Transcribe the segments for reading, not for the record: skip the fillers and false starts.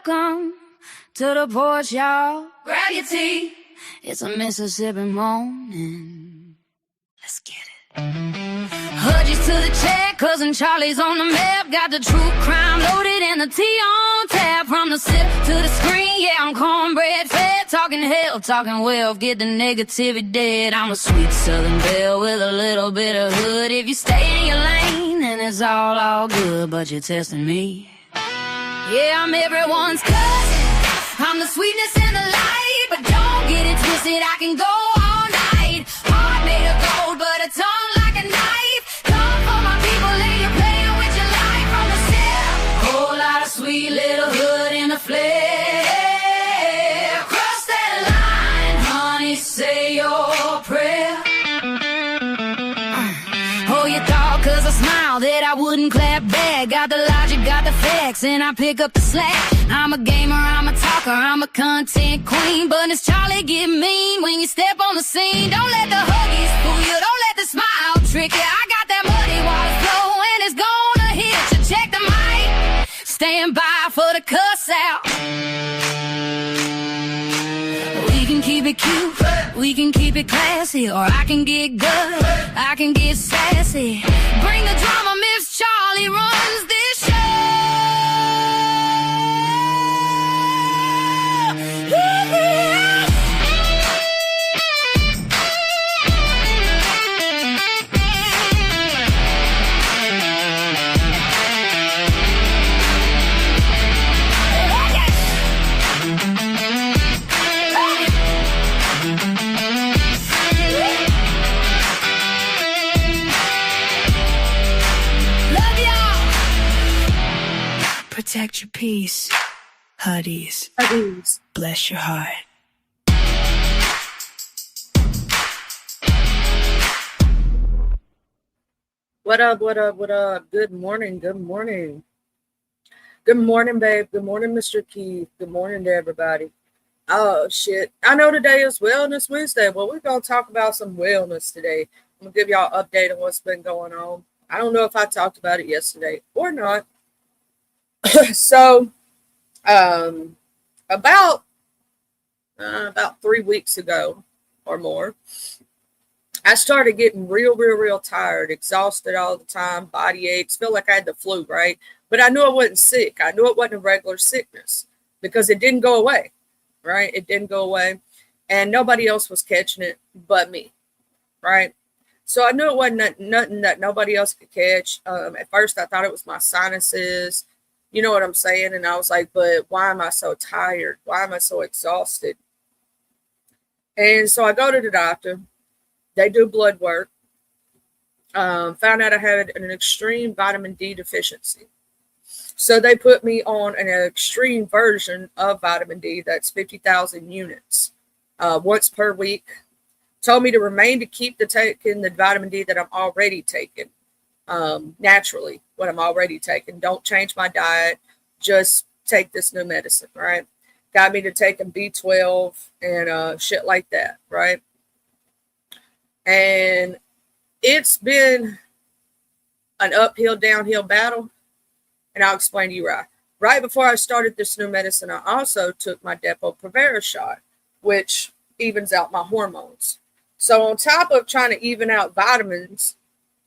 Welcome to the porch, y'all. Grab your tea. It's a Mississippi morning. Let's get it. Hoodies to the check, cousin Charlie's on the map. Got the true crime loaded and the tea on tap. From the sip to the screen, yeah, I'm cornbread fed. Talking hell, talking wealth, get the negativity dead. I'm a sweet southern belle with a little bit of hood. If you stay in your lane, then it's all good. But you're testing me. Yeah, I'm everyone's cousin. I'm the sweetness and the light. But don't get it twisted, I can go all night. Heart made of gold, but a tongue like a knife. Come for my people, lady, playing with your life from the step. Whole lot of sweet little hood in the flair. Cross that line, honey, say your prayer. Oh, you thought 'cause I smiled that I wouldn't clap back. Got the logic, got the facts, and I pick up the slack. I'm a gamer, I'm a talker, I'm a content queen. But it's Charlie get mean when you step on the scene. Don't let the huggies fool you, don't let the smile trick you. I got that muddy water flow and it's gonna hit you. Check the mic, stand by for the cuss out. We can keep it cute, we can keep it classy, or I can get good, I can get sassy. Bring the drama, Miss Charlie runs this show. Protect your peace, Huddies. Huddies. Bless your heart. What up, what up, what up? Good morning, good morning. Good morning, babe. Good morning, Mr. Keith. Good morning to everybody. Oh, shit. I know today is Wellness Wednesday. Well, we're going to talk about some wellness today. I'm going to give y'all an update on what's been going on. I don't know if I talked about it yesterday or not. So, about 3 weeks ago or more, I started getting real tired, exhausted all the time, body aches, feel like I had the flu, right? But I knew I wasn't sick. I knew it wasn't a regular sickness because it didn't go away, right? It didn't go away, and nobody else was catching it but me, right? So I knew it wasn't nothing that nobody else could catch. At first, I thought it was my sinuses. You know what I'm saying? And I was like, but why am I so tired? Why am I so exhausted? And so I go to the doctor. They do blood work. Found out I had an extreme vitamin D deficiency. So they put me on an extreme version of vitamin D. That's 50,000 units once per week. Told me to remain to keep taking the vitamin D that I'm already taking. Naturally, what I'm already taking. Don't change my diet. Just take this new medicine, right? Got me to taking B12 and shit like that, right? And it's been an uphill, downhill battle. And I'll explain to you why. Right before I started this new medicine, I also took my Depo-Provera shot, which evens out my hormones. So on top of trying to even out vitamins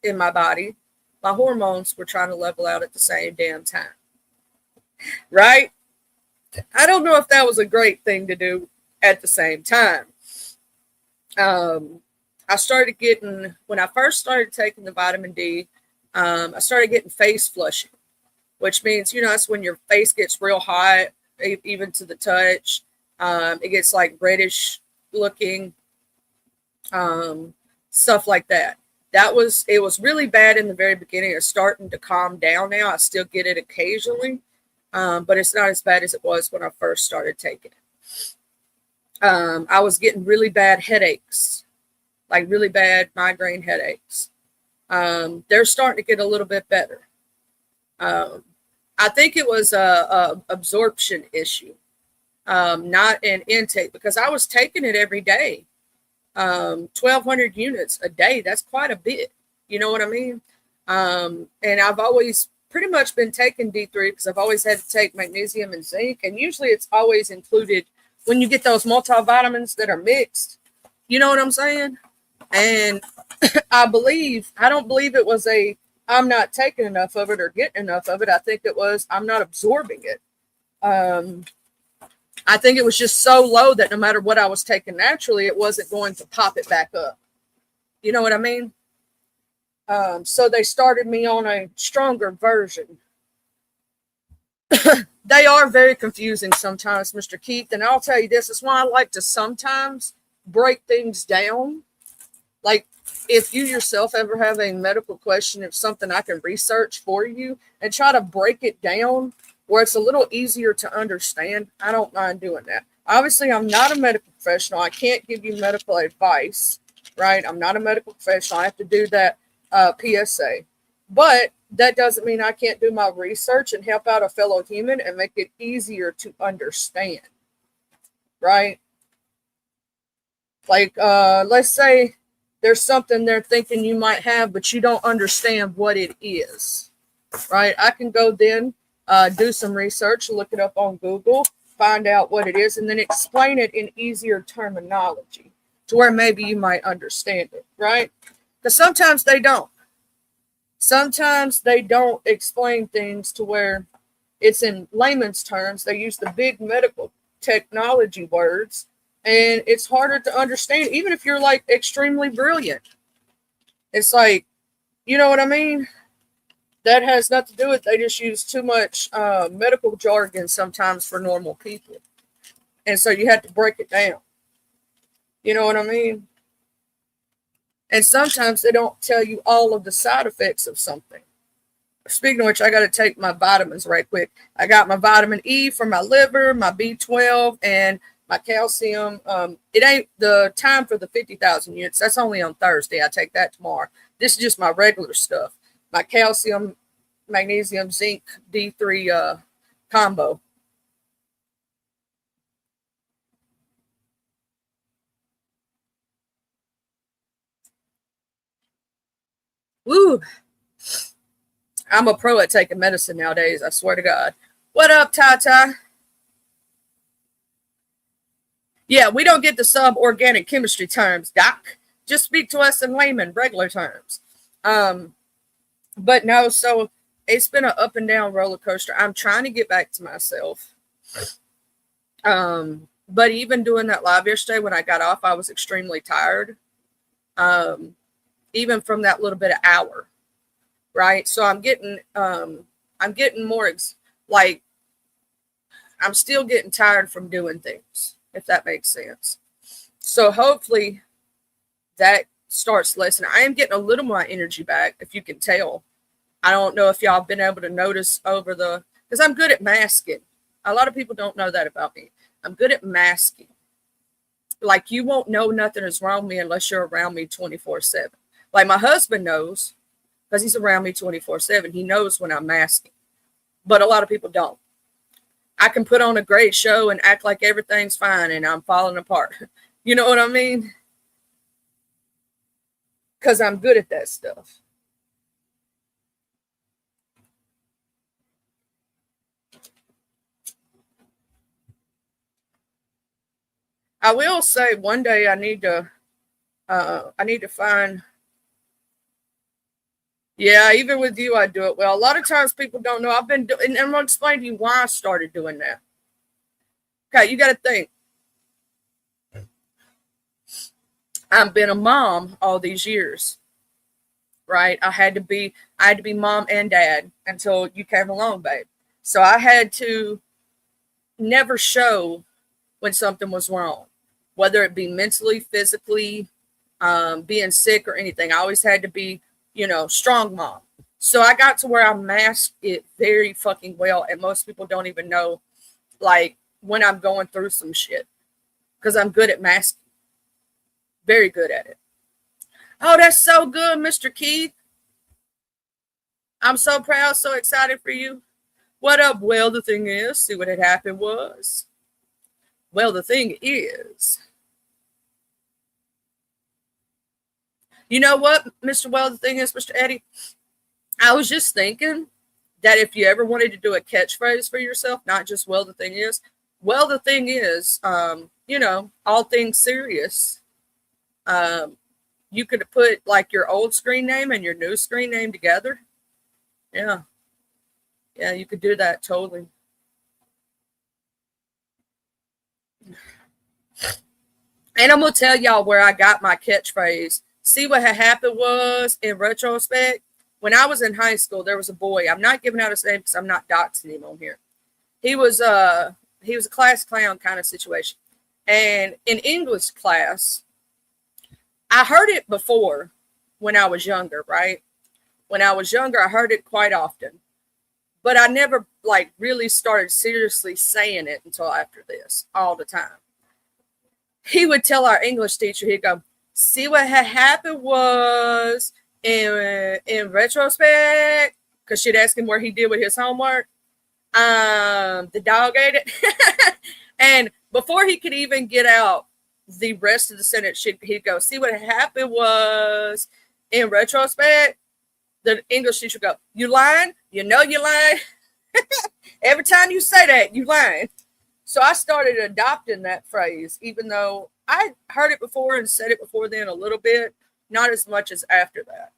in my body, my hormones were trying to level out at the same damn time. Right? I don't know if that was a great thing to do at the same time. I started getting, when I first started taking the vitamin D, I started getting face flushing, which means, that's when your face gets real hot, even to the touch. It gets like reddish looking, stuff like that. It was really bad in the very beginning. It's starting to calm down now. I still get it occasionally, but it's not as bad as it was when I first started taking it. I was getting really bad headaches, like really bad migraine headaches. They're starting to get a little bit better. I think it was a absorption issue, not an intake, because I was taking it every day. 1,200 units a day. That's quite a bit. You know what I mean? And I've always pretty much been taking D3 because I've always had to take magnesium and zinc. And usually it's always included when you get those multivitamins that are mixed. You know what I'm saying? And I don't believe it was I'm not taking enough of it or getting enough of it. I think it was I'm not absorbing it. I think it was just so low that no matter what I was taking naturally, it wasn't going to pop it back up. You know what I mean? So they started me on a stronger version. They are very confusing sometimes, Mr. Keith. And I'll tell you this, is why I like to sometimes break things down. Like if you yourself ever have a medical question, it's something I can research for you and try to break it down where it's a little easier to understand. I don't mind doing that. Obviously, I'm not a medical professional. I can't give you medical advice, right? I'm not a medical professional. I have to do that PSA. But that doesn't mean I can't do my research and help out a fellow human and make it easier to understand, right? Like, let's say there's something they're thinking you might have, but you don't understand what it is, right? I can go then do some research, look it up on Google, find out what it is, and then explain it in easier terminology to where maybe you might understand it, right? Because sometimes they don't. Sometimes they don't explain things to where it's in layman's terms. They use the big medical technology words, and it's harder to understand, even if you're like extremely brilliant. It's like, you know what I mean? That has nothing to do with it. They just use too much medical jargon sometimes for normal people. And so you have to break it down. You know what I mean? And sometimes they don't tell you all of the side effects of something. Speaking of which, I got to take my vitamins right quick. I got my vitamin E for my liver, my B12, and my calcium. It ain't the time for the 50,000 units. That's only on Thursday. I take that tomorrow. This is just my regular stuff. My calcium, magnesium, zinc, D3 combo. Woo! I'm a pro at taking medicine nowadays. I swear to God. What up, Tata? Yeah, we don't get the sub-organic chemistry terms, Doc. Just speak to us in layman, regular terms. But no, so it's been an up and down roller coaster. I'm trying to get back to myself. But even doing that live yesterday, when I got off, I was extremely tired. Even from that little bit of hour, right? So I'm getting more like I'm still getting tired from doing things, if that makes sense. So hopefully that starts lessening. I am getting a little more energy back, if you can tell. I don't know if y'all have been able to notice because I'm good at masking. A lot of people don't know that about me. I'm good at masking. Like, you won't know nothing is wrong with me unless you're around me 24/7. Like, my husband knows because he's around me 24/7. He knows when I'm masking, but a lot of people don't. I can put on a great show and act like everything's fine and I'm falling apart. You know what I mean? Because I'm good at that stuff. I will say one day I need to find. Yeah, even with you, I do it well. A lot of times people don't know I've been doing, and I'm going to explain to you why I started doing that. Okay, you got to think. I've been a mom all these years, right? I had to be mom and dad until you came along, babe. So I had to never show when something was wrong, whether it be mentally, physically, being sick or anything. I always had to be, strong mom. So I got to where I masked it very fucking well. And most people don't even know, like, when I'm going through some shit. Because I'm good at masking. Very good at it. Oh, that's so good, Mr. Keith. I'm so proud, so excited for you. What up? Well, the thing is, see what had happened was. Well, the thing is. You know what, Mr. Well, the thing is, Mr. Eddie? I was just thinking that if you ever wanted to do a catchphrase for yourself, not just well, the thing is, you know, all things serious. You could put like your old screen name and your new screen name together. Yeah. Yeah, you could do that totally. And I'm going to tell y'all where I got my catchphrase. See what had happened was, in retrospect, when I was in high school, there was a boy. I'm not giving out his name because I'm not doxing him on here. He was a class clown kind of situation. And in English class, I heard it before when I was younger, right? When I was younger, I heard it quite often. But I never like really started seriously saying it until after this, all the time. He would tell our English teacher, he'd go, see what had happened was, in retrospect, because she'd ask him where he did with his homework. The dog ate it. And before he could even get out the rest of the sentence, he'd go, see what happened was, in retrospect. The English teacher would go, you lying? You know you lying? Every time you say that, you lying. So I started adopting that phrase, even though I heard it before and said it before then a little bit, not as much as after that.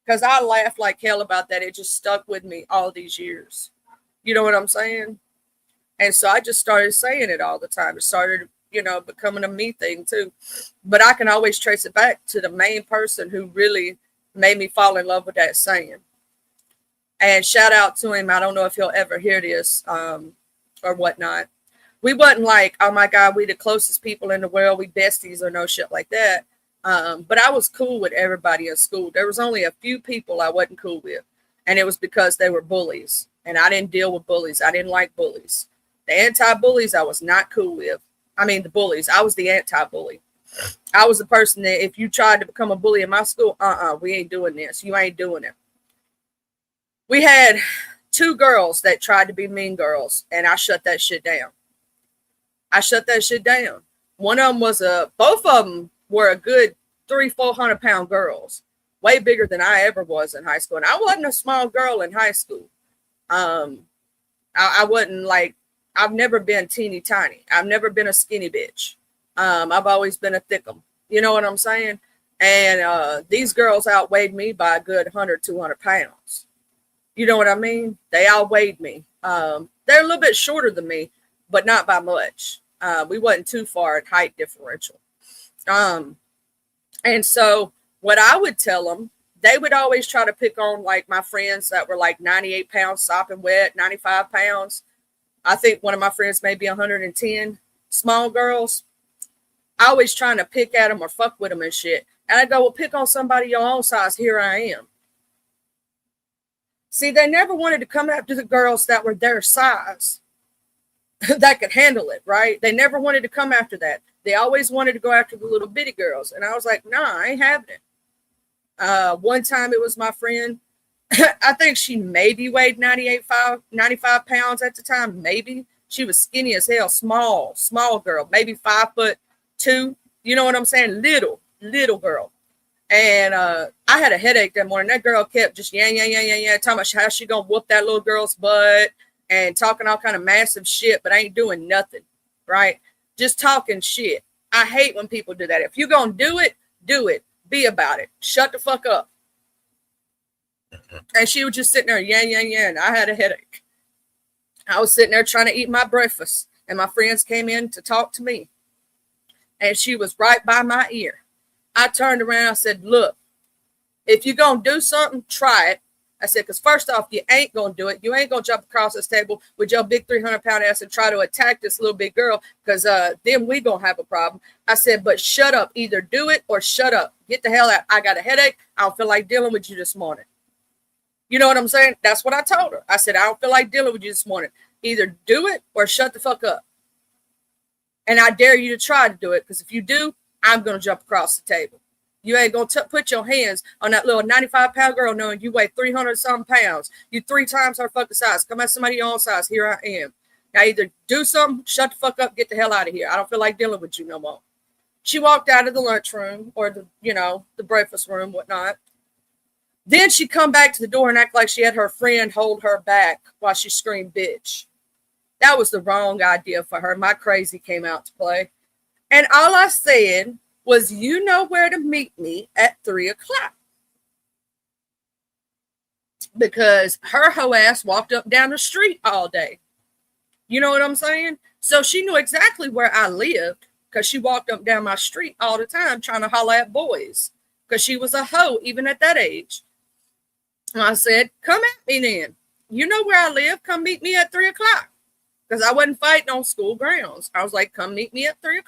Because I laughed like hell about that. It just stuck with me all these years. You know what I'm saying? And so I just started saying it all the time. It started, you know, becoming a me thing too. But I can always trace it back to the main person who really made me fall in love with that saying. And shout out to him. I don't know if he'll ever hear this or whatnot. We wasn't like, oh my God, we the closest people in the world. We besties or no shit like that. But I was cool with everybody in school. There was only a few people I wasn't cool with. And it was because they were bullies. And I didn't deal with bullies. I didn't like bullies. The anti-bullies I was not cool with. I mean, the bullies. I was the anti-bully. I was the person that if you tried to become a bully in my school, we ain't doing this. You ain't doing it. We had 2 girls that tried to be mean girls, and I shut that shit down. One of them both of them were a good 300-400 pound girls, way bigger than I ever was in high school. And I wasn't a small girl in high school. I wasn't like, I've never been teeny tiny. I've never been a skinny bitch. I've always been a thick'em. You know what I'm saying? And these girls outweighed me by a good 100-200 pounds. You know what I mean? They outweighed me. They're a little bit shorter than me, but not by much. We wasn't too far in height differential. And so what I would tell them, they would always try to pick on like my friends that were like 98 pounds, sopping wet, 95 pounds. I think one of my friends may be 110, small girls. I always trying to pick at them or fuck with them and shit. And I go, well, pick on somebody your own size. Here I am. See, they never wanted to come after the girls that were their size that could handle it, right? They never wanted to come after that. They always wanted to go after the little bitty girls. And I was like, nah, I ain't having it. One time it was my friend. I think she maybe weighed 95 pounds at the time. Maybe. She was skinny as hell, small girl, maybe 5'2". You know what I'm saying? Little girl. And I had a headache that morning. That girl kept just talking about how she gonna whoop that little girl's butt and talking all kind of massive shit, but I ain't doing nothing, right? Just talking shit. I hate when people do that. If you're gonna do it, be about it. Shut the fuck up. And she was just sitting there, and I had a headache. I was sitting there trying to eat my breakfast, and my friends came in to talk to me. And she was right by my ear. I turned around, I said, look, if you're going to do something, try it. I said, because first off, you ain't going to do it. You ain't going to jump across this table with your big 300-pound ass and try to attack this little big girl, because then we going to have a problem. I said, but shut up. Either do it or shut up. Get the hell out. I got a headache. I don't feel like dealing with you this morning. You know what I'm saying? That's what I told her. I said, I don't feel like dealing with you this morning. Either do it or shut the fuck up. And I dare you to try to do it, because if you do, I'm going to jump across the table. You ain't going to put your hands on that little 95-pound girl knowing you weigh 300-something pounds. You 3 times her fucking size. Come at somebody your own size. Here I am. Now either do something, shut the fuck up, get the hell out of here. I don't feel like dealing with you no more. She walked out of the lunchroom or the breakfast room, whatnot. Then she come back to the door and act like she had her friend hold her back while she screamed, bitch. That was the wrong idea for her. My crazy came out to play. And all I said was, you know where to meet me at 3:00. Because her hoe ass walked up down the street all day. You know what I'm saying? So she knew exactly where I lived because she walked up down my street all the time trying to holler at boys because she was a hoe even at that age. And I said, come at me then. You know where I live. Come meet me at 3:00. Because I wasn't fighting on school grounds. I was like, come meet me at 3:00.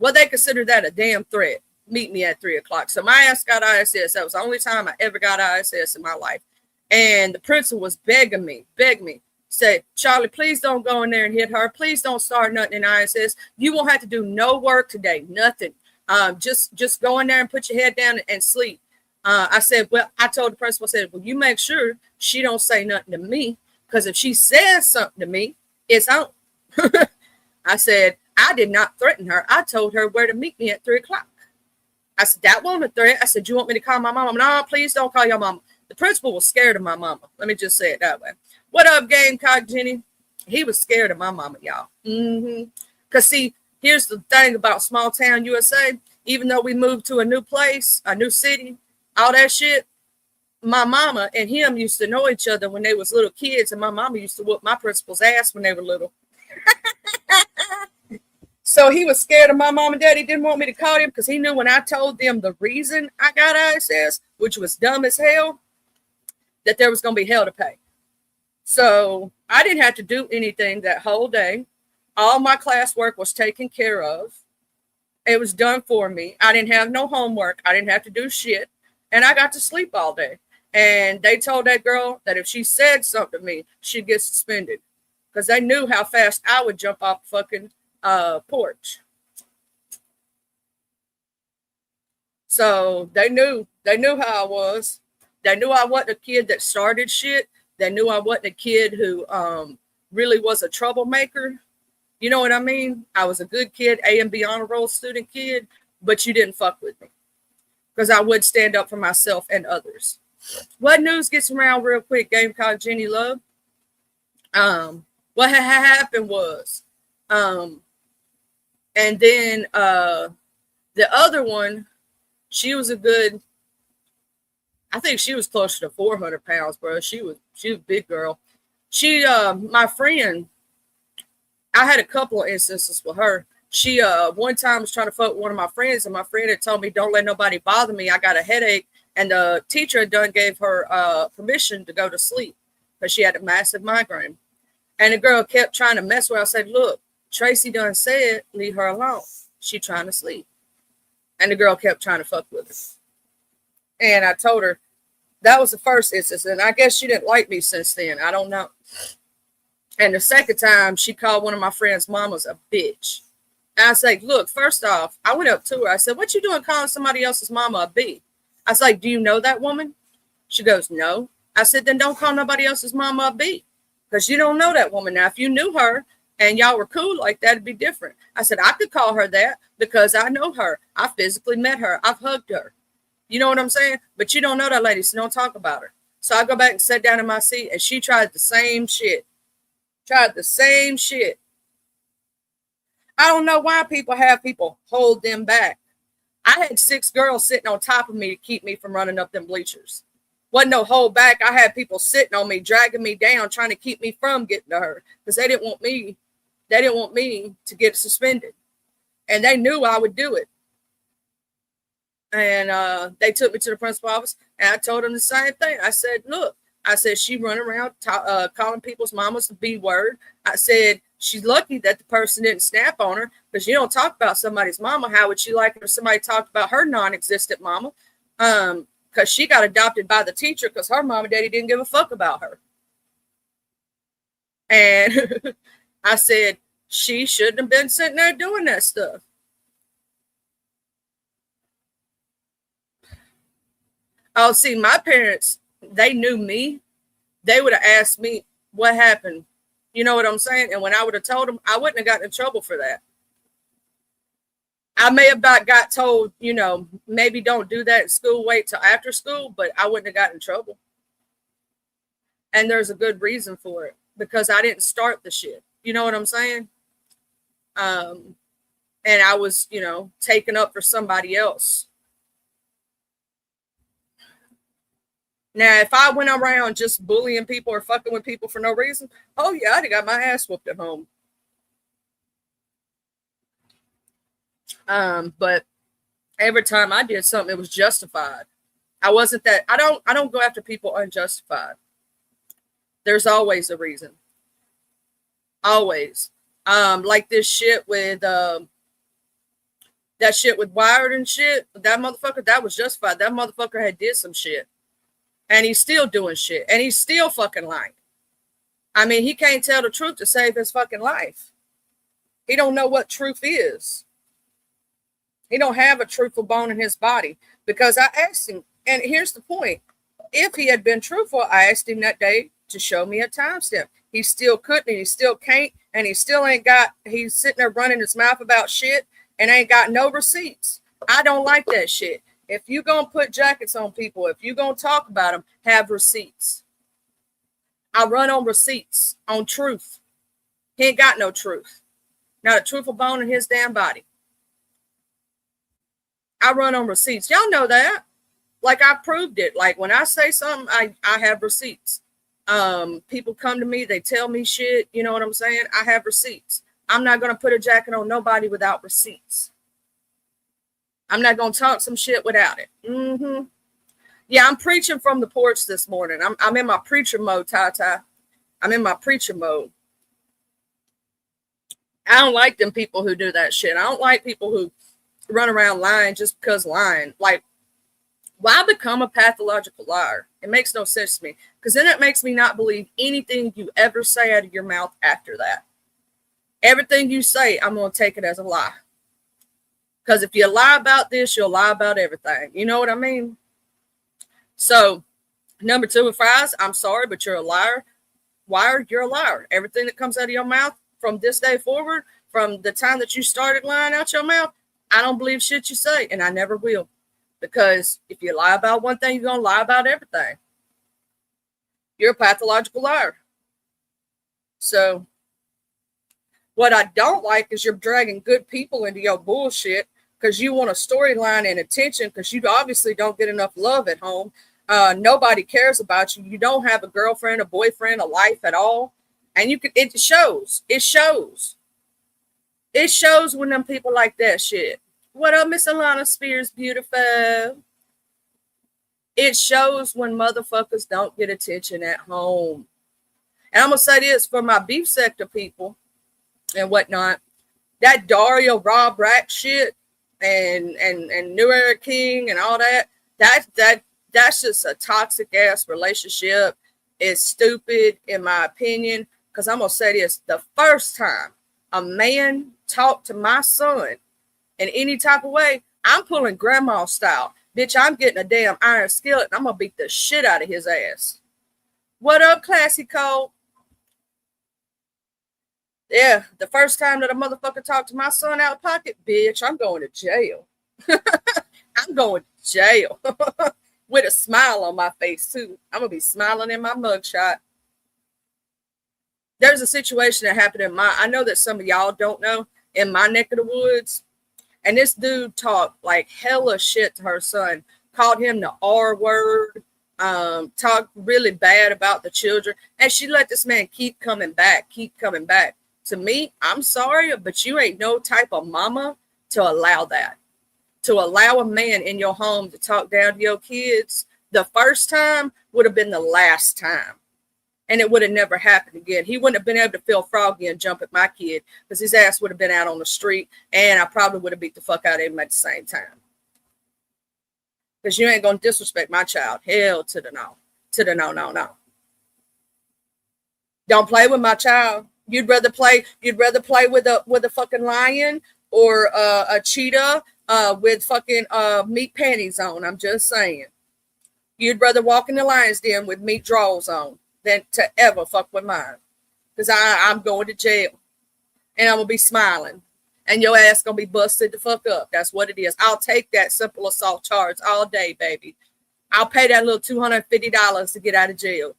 Well, they considered that a damn threat. Meet me at 3:00. So my ass got ISS. That was the only time I ever got ISS in my life. And the principal was begging me, said, Charlie, please don't go in there and hit her. Please don't start nothing in ISS. You won't have to do no work today, nothing. Just go in there and put your head down and sleep. I said, well, I told the principal, I said, well, you make sure she don't say nothing to me, because if she says something to me, it's on. I said, I did not threaten her. I told her where to meet me at 3:00. I said, that wasn't a threat. I said, you want me to call my mama? No, please don't call your mama. The principal was scared of my mama. Let me just say it that way. What up, Gamecock Jenny? He was scared of my mama, y'all. Because, see, here's the thing about small town USA. Even though we moved to a new place, a new city, all that shit, my mama and him used to know each other when they was little kids, and my mama used to whoop my principal's ass when they were little. So he was scared of my mom and dad. He didn't want me to call him because he knew when I told them the reason I got ISS, which was dumb as hell, that there was going to be hell to pay. So I didn't have to do anything that whole day. All my classwork was taken care of. It was done for me. I didn't have no homework. I didn't have to do shit. And I got to sleep all day. And they told that girl that if she said something to me, she'd get suspended. Because they knew how fast I would jump off the fucking porch. So they knew how I was. They knew I wasn't a kid that started shit. They knew I wasn't a kid who really was a troublemaker. You know what I mean? I was a good kid, A and B honor roll student kid, but you didn't fuck with me because I would stand up for myself and others. What news gets around real quick, Gamecock Jenny Love? What had happened was, and then the other one, she was a good, I think she was closer to 400 pounds, bro. She was a big girl. She, my friend, I had a couple of instances with her. She, one time was trying to fuck with one of my friends, and my friend had told me, don't let nobody bother me. I got a headache. And the teacher had done gave her permission to go to sleep because she had a massive migraine. And the girl kept trying to mess with her. I said, look, Tracy done said, leave her alone. She trying to sleep. And the girl kept trying to fuck with her. And I told her that was the first instance. And I guess she didn't like me since then. I don't know. And the second time, she called one of my friend's mamas a bitch. And I said, look, first off, I went up to her. I said, what you doing calling somebody else's mama a B? I was like, do you know that woman? She goes, no. I said, then don't call nobody else's mama a B. Because you don't know that woman. Now, if you knew her and y'all were cool like that, it'd be different. I said, I could call her that because I know her. I physically met her. I've hugged her. You know what I'm saying? But you don't know that lady, so don't talk about her. So I go back and sat down in my seat, and she tried the same shit. I don't know why people have people hold them back. I had 6 girls sitting on top of me to keep me from running up them bleachers. Wasn't no hold back. I had people sitting on me, dragging me down, trying to keep me from getting to her because they didn't want me to get suspended. And they knew I would do it. And they took me to the principal's office, and I told them the same thing. I said, look, she run around calling people's mamas the B word. I said, she's lucky that the person didn't snap on her because you don't talk about somebody's mama. How would she like it if somebody talked about her non-existent mama? Because she got adopted by the teacher because her mom and daddy didn't give a fuck about her. And I said, she shouldn't have been sitting there doing that stuff. Oh, see, my parents, they knew me. They would have asked me what happened. You know what I'm saying? And when I would have told them, I wouldn't have gotten in trouble for that. I may have got told, you know, maybe don't do that in school, wait till after school, but I wouldn't have gotten in trouble. And there's a good reason for it because I didn't start the shit. You know what I'm saying? And I was, you know, taken up for somebody else. Now, if I went around just bullying people or fucking with people for no reason, oh yeah, I'd have got my ass whooped at home. But every time I did something, it was justified. I wasn't that. I don't go after people unjustified. There's always a reason. Always. Like this shit with that shit with Wired and shit. That motherfucker, that was justified. That motherfucker had did some shit. And he's still doing shit. And he's still fucking lying. I mean, he can't tell the truth to save his fucking life. He don't know what truth is. He don't have a truthful bone in his body. Because I asked him, and here's the point. If he had been truthful, I asked him that day to show me a timestamp. He still couldn't, and he still can't, and he still ain't got, he's sitting there running his mouth about shit and ain't got no receipts. I don't like that shit. If you gonna put jackets on people, if you gonna talk about them, have receipts. I run on receipts, on truth. He ain't got no truth. Not a truthful bone in his damn body. I run on receipts. Y'all know that. Like I proved it. Like when I say something, I have receipts. People come to me, they tell me shit. You know what I'm saying? I have receipts. I'm not going to put a jacket on nobody without receipts. I'm not going to talk some shit without it. Mm-hmm. Yeah, I'm preaching from the porch this morning. I'm in my preacher mode, Ty. I'm in my preacher mode. I don't like them people who do that shit. I don't like people who run around lying just because lying. Like, why become a pathological liar? It makes no sense to me. Because then it makes me not believe anything you ever say out of your mouth after that. Everything you say, I'm going to take it as a lie. Because if you lie about this, you'll lie about everything. You know what I mean? So, number 2 with fries, I'm sorry, but you're a liar. Wired, you're a liar. Everything that comes out of your mouth from this day forward, from the time that you started lying out your mouth, I don't believe shit you say, and I never will. Because if you lie about one thing, you're going to lie about everything. You're a pathological liar. So, what I don't like is you're dragging good people into your bullshit because you want a storyline and attention because you obviously don't get enough love at home. Nobody cares about you. You don't have a girlfriend, a boyfriend, a life at all. And it shows. It shows. It shows when them people like that shit. What up, Miss Alana Spears, beautiful? It shows when motherfuckers don't get attention at home. And I'm going to say this for my beef sector people and whatnot. That Dario Rob Rack shit and New Era King and all that, that's just a toxic ass relationship. It's stupid in my opinion. Because I'm going to say this. The first time a man talked to my son in any type of way, I'm pulling grandma style. Bitch, I'm getting a damn iron skillet and I'm going to beat the shit out of his ass. What up, Classy Cole? Yeah, the first time that a motherfucker talked to my son out of pocket, bitch, I'm going to jail. I'm going to jail. With a smile on my face, too. I'm going to be smiling in my mugshot. There's a situation that happened I know that some of y'all don't know, in my neck of the woods. And this dude talked like hella shit to her son, called him the R word, talked really bad about the children. And she let this man keep coming back. To me, I'm sorry, but you ain't no type of mama to allow that. To allow a man in your home to talk down to your kids the first time would have been the last time. And it would have never happened again. He wouldn't have been able to feel froggy and jump at my kid because his ass would have been out on the street and I probably would have beat the fuck out of him at the same time. Because you ain't going to disrespect my child. Hell to the no. To the no. Don't play with my child. You'd rather play with a fucking lion or a cheetah with fucking meat panties on. I'm just saying. You'd rather walk in the lion's den with meat drawers on than to ever fuck with mine. Because I'm going to jail. And I'm going to be smiling. and your ass gonna be busted the fuck up. That's what it is. I'll take that simple assault charge all day, baby. I'll pay that little $250 to get out of jail.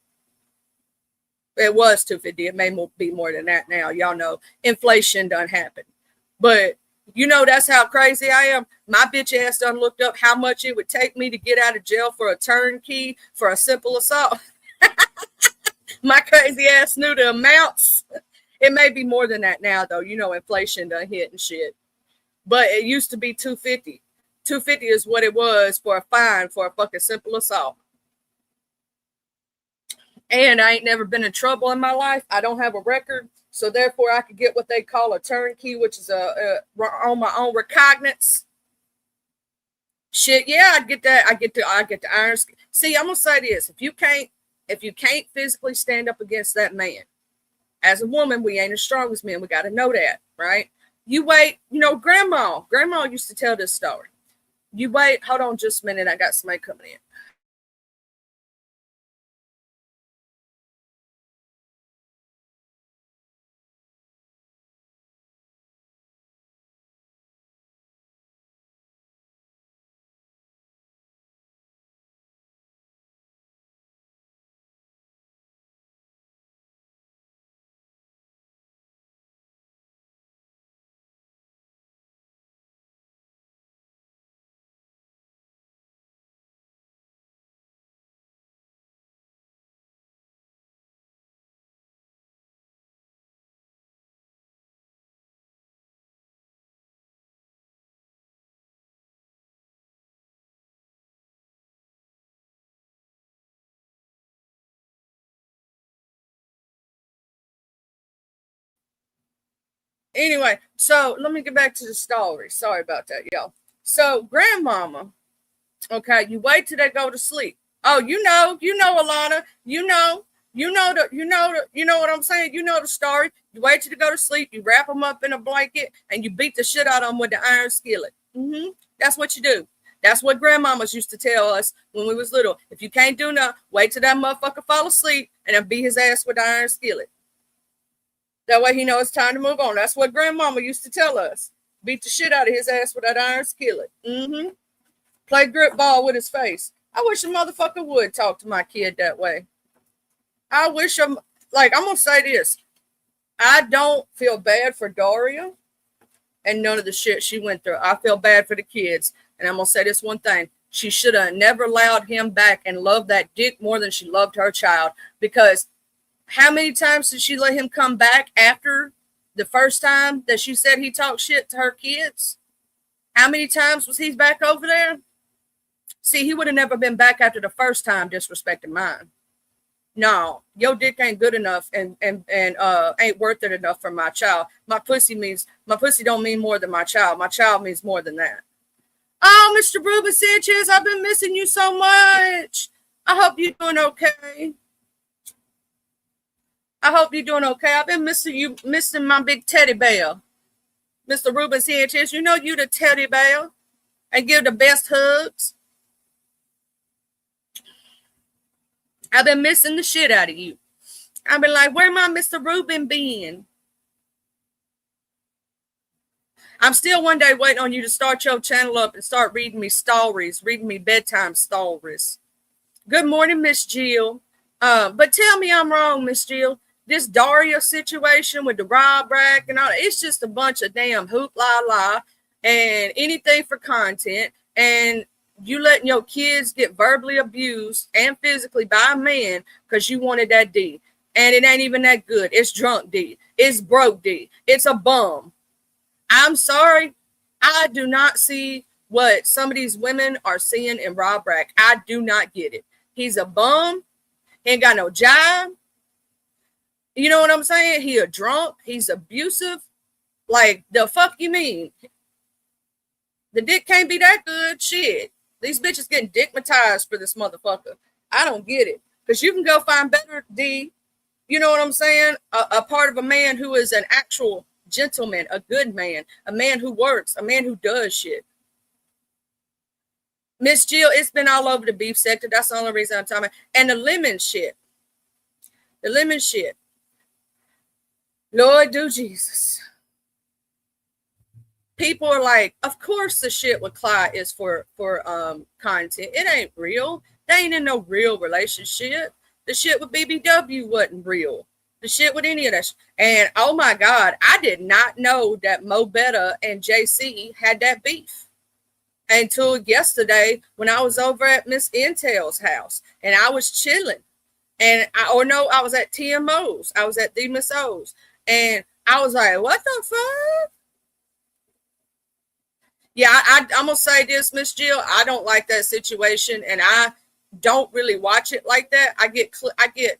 It was $250. It may be more than that now. Y'all know inflation done happened. But you know, that's how crazy I am. My bitch ass done looked up how much it would take me to get out of jail for a turnkey for a simple assault. My crazy ass knew the amounts. It may be more than that now, though. You know, inflation done hit and shit. But it used to be $250. $250 is what it was for a fine for a fucking simple assault. And I ain't never been in trouble in my life. I don't have a record. So therefore, I could get what they call a turnkey, which is on my own recognizance. Shit, yeah, I'd get that. I get the iron. See, I'm gonna say this: if you can't physically stand up against that man, as a woman, we ain't as strong as men. We got to know that, right? You wait. You know, grandma used to tell this story. You wait. Hold on, just a minute. I got somebody coming in. Anyway, so let me get back to the story. Sorry about that, y'all. So grandmama, okay, you wait till they go to sleep. Oh, you know, Alana, you know what I'm saying? You know the story. You wait till they go to sleep, you wrap them up in a blanket, and you beat the shit out of them with the iron skillet. That's what you do. That's what grandmamas used to tell us when we was little. If you can't do nothing, wait till that motherfucker fall asleep and then beat his ass with the iron skillet. That way he knows it's time to move on. That's what grandmama used to tell us. Beat the shit out of his ass with that iron skillet. Play grip ball with his face. I wish a motherfucker would talk to my kid that way. I wish I'm going to say this. I don't feel bad for Daria and none of the shit she went through. I feel bad for the kids. And I'm going to say this one thing. She should have never allowed him back and loved that dick more than she loved her child. Because how many times did she let him come back after the first time that she said he talked shit to her kids? How many times was he back over there? See, he would have never been back after the first time disrespecting mine. No, your dick ain't good enough and ain't worth it enough for my child. My pussy don't mean more than my child. My child means more than that. Oh, Mr. Ruben Sanchez, I've been missing you so much. I hope you're doing okay. I've been missing my big teddy bear. Mr. Ruben Sanchez, you know you the teddy bear and give the best hugs. I've been missing the shit out of you. I've been like, where my Mr. Ruben been? I'm still one day waiting on you to start your channel up and start reading me stories, reading me bedtime stories. Good morning, Miss Jill. But tell me I'm wrong, Miss Jill. This Daria situation with the Rob Rack and all, it's just a bunch of damn hoop la and anything for content. And you letting your kids get verbally abused and physically by a man because you wanted that D. And it ain't even that good. It's drunk D. It's broke D. It's a bum. I'm sorry. I do not see what some of these women are seeing in Rob Rack. I do not get it. He's a bum. He ain't got no job. You know what I'm saying? He a drunk. He's abusive. Like, the fuck you mean? The dick can't be that good. Shit. These bitches getting dickmatized for this motherfucker. I don't get it. Because you can go find better D. You know what I'm saying? A part of a man who is an actual gentleman, a good man, a man who works, a man who does shit. Miss Jill, it's been all over the beef sector. That's the only reason I'm talking about. And the lemon shit. Lord do Jesus. people are like, of course the shit with Clyde is for content. It ain't real. They ain't in no real relationship. The shit with BBW wasn't real. The shit with any of that. And oh my God, I did not know that Mo Betta and JC had that beef until yesterday when I was over at Miss Intel's house and I was chilling. And I was at TMO's. I was at the Miss O's. And I was like, what the fuck? Yeah, I'm going to say this, Miss Jill. I don't like that situation, and I don't really watch it like that. I get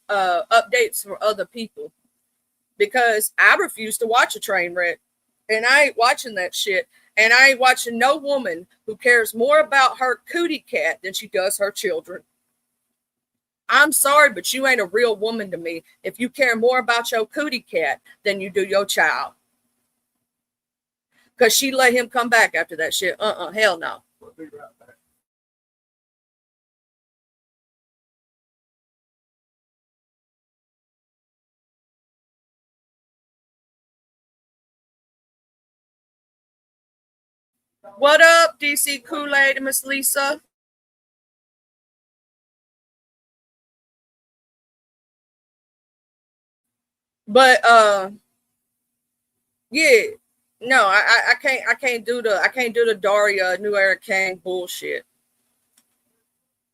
updates from other people because I refuse to watch a train wreck, and I ain't watching that shit. And I ain't watching no woman who cares more about her cootie cat than she does her children. I'm sorry, but you ain't a real woman to me if you care more about your cootie cat than you do your child. Because she let him come back after that shit. Hell no. What up, DC Kool-Aid and Miss Lisa? But yeah, no, I can't do the Daria New Era King bullshit.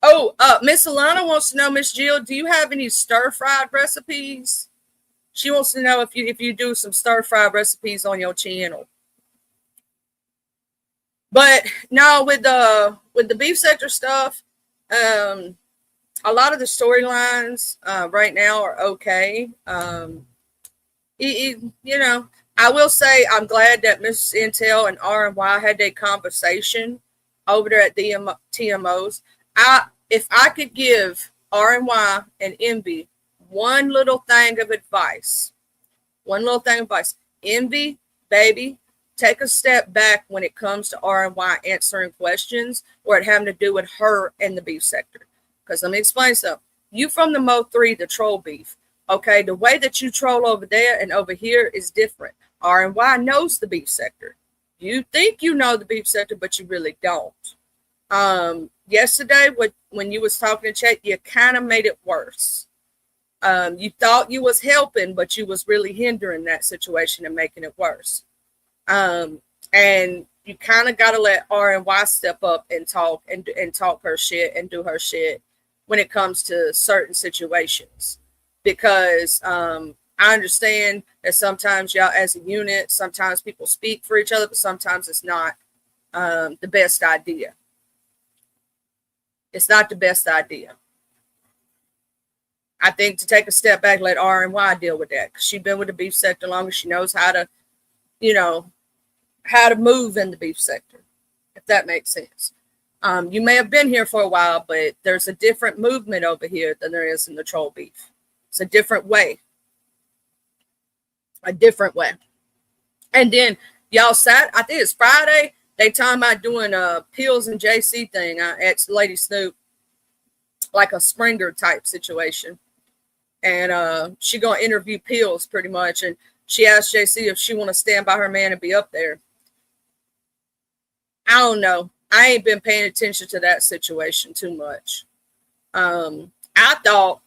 Oh, Miss Alana wants to know, Miss Jill, do you have any stir-fried recipes? She wants to know if you do some stir-fried recipes on your channel. But no, with the beef sector stuff, a lot of the storylines right now are okay. I will say I'm glad that Miss Intel and RNY had a conversation over there at the TMOs. If I could give RNY and Envy one little thing of advice, Envy, baby, take a step back when it comes to RNY answering questions or it having to do with her and the beef sector. Because let me explain something. You from the Mo3, the troll beef. Okay, the way that you troll over there and over here is different. RNY knows the beef sector. You think you know the beef sector, but you really don't. Yesterday, when you was talking to Chet, you kind of made it worse. You thought you was helping, but you was really hindering that situation and making it worse. And you kind of got to let RNY step up and talk her shit and do her shit when it comes to certain situations. Because I understand that sometimes y'all as a unit, sometimes people speak for each other, but sometimes it's not the best idea. It's not the best idea. I think to take a step back, let RNY deal with that. Because she's been with the beef sector longer. She knows how to, how to move in the beef sector, if that makes sense. You may have been here for a while, but there's a different movement over here than there is in the troll beef. It's a different way. And then y'all I think it's Friday, they talking about doing a Pills and JC thing at Lady Snoop, like a Springer type situation. And she gonna interview Pills pretty much. And she asked JC if she want to stand by her man and be up there. I don't know. I ain't been paying attention to that situation too much. I thought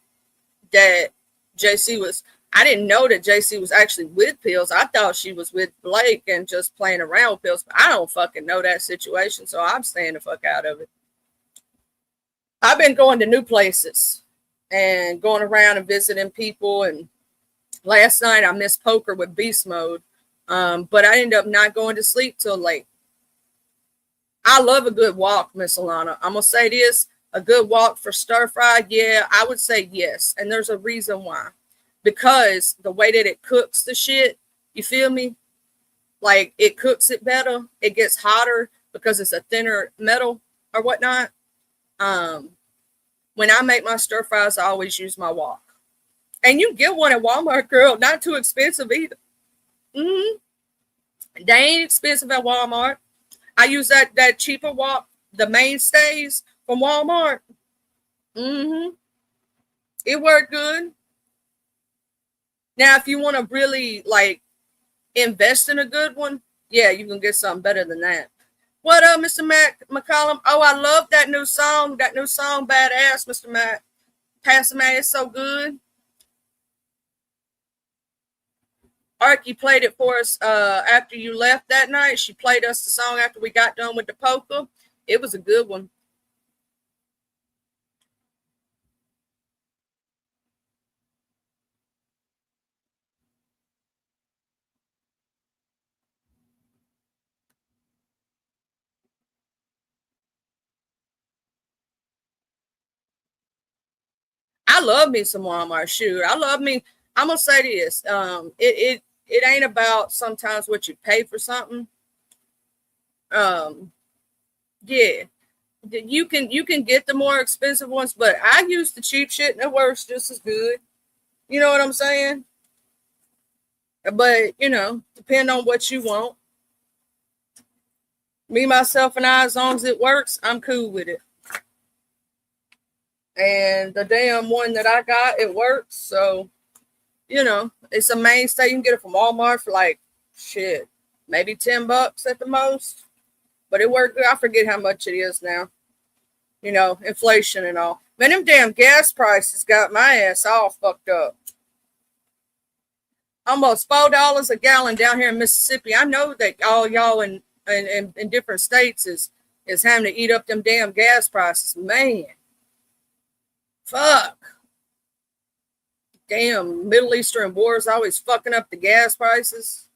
that I didn't know that JC was actually with Pills. I thought she was with Blake and just playing around with Pills. But I don't fucking know that situation, so I'm staying the fuck out of it. I've been going to new places and going around and visiting people. And last night I missed poker with Beast Mode, but I ended up not going to sleep till late. I love a good walk, Miss Alana. I'm going to say this. A good walk for stir fry, yeah, I would say yes. And there's a reason why. Because the way that it cooks the shit, you feel me? Like, it cooks it better. It gets hotter because it's a thinner metal or whatnot. When I make my stir fries, I always use my wok. And you get one at Walmart, girl. Not too expensive either. They ain't expensive at Walmart. I use that cheaper wok, the mainstays from Walmart. It worked good. Now, if you want to really like invest in a good one, Yeah, you can get something better than that. What up, Mr. McCollum? Oh, I love that new song. That new song, badass, Mr. Mac. Pastor Mac, it's so good. Arky played it for us after you left that night. She played us the song after we got done with the poker. It was a good one. I love me some Walmart. Shoot, I love me. I'm gonna say this. It ain't about sometimes what you pay for something. Yeah, you can get the more expensive ones, but I use the cheap shit and it works just as good. You know what I'm saying? But depend on what you want. Me, myself, and I, as long as it works, I'm cool with it. And the damn one that I got, it works. So, it's a mainstay. You can get it from Walmart for like shit, maybe $10 at the most. But it worked. I forget how much it is now. Inflation and all. Man, them damn gas prices got my ass all fucked up. Almost $4 a gallon down here in Mississippi. I know that all y'all in different states is having to eat up them damn gas prices. Man. Fuck. Damn, Middle Eastern wars always fucking up the gas prices.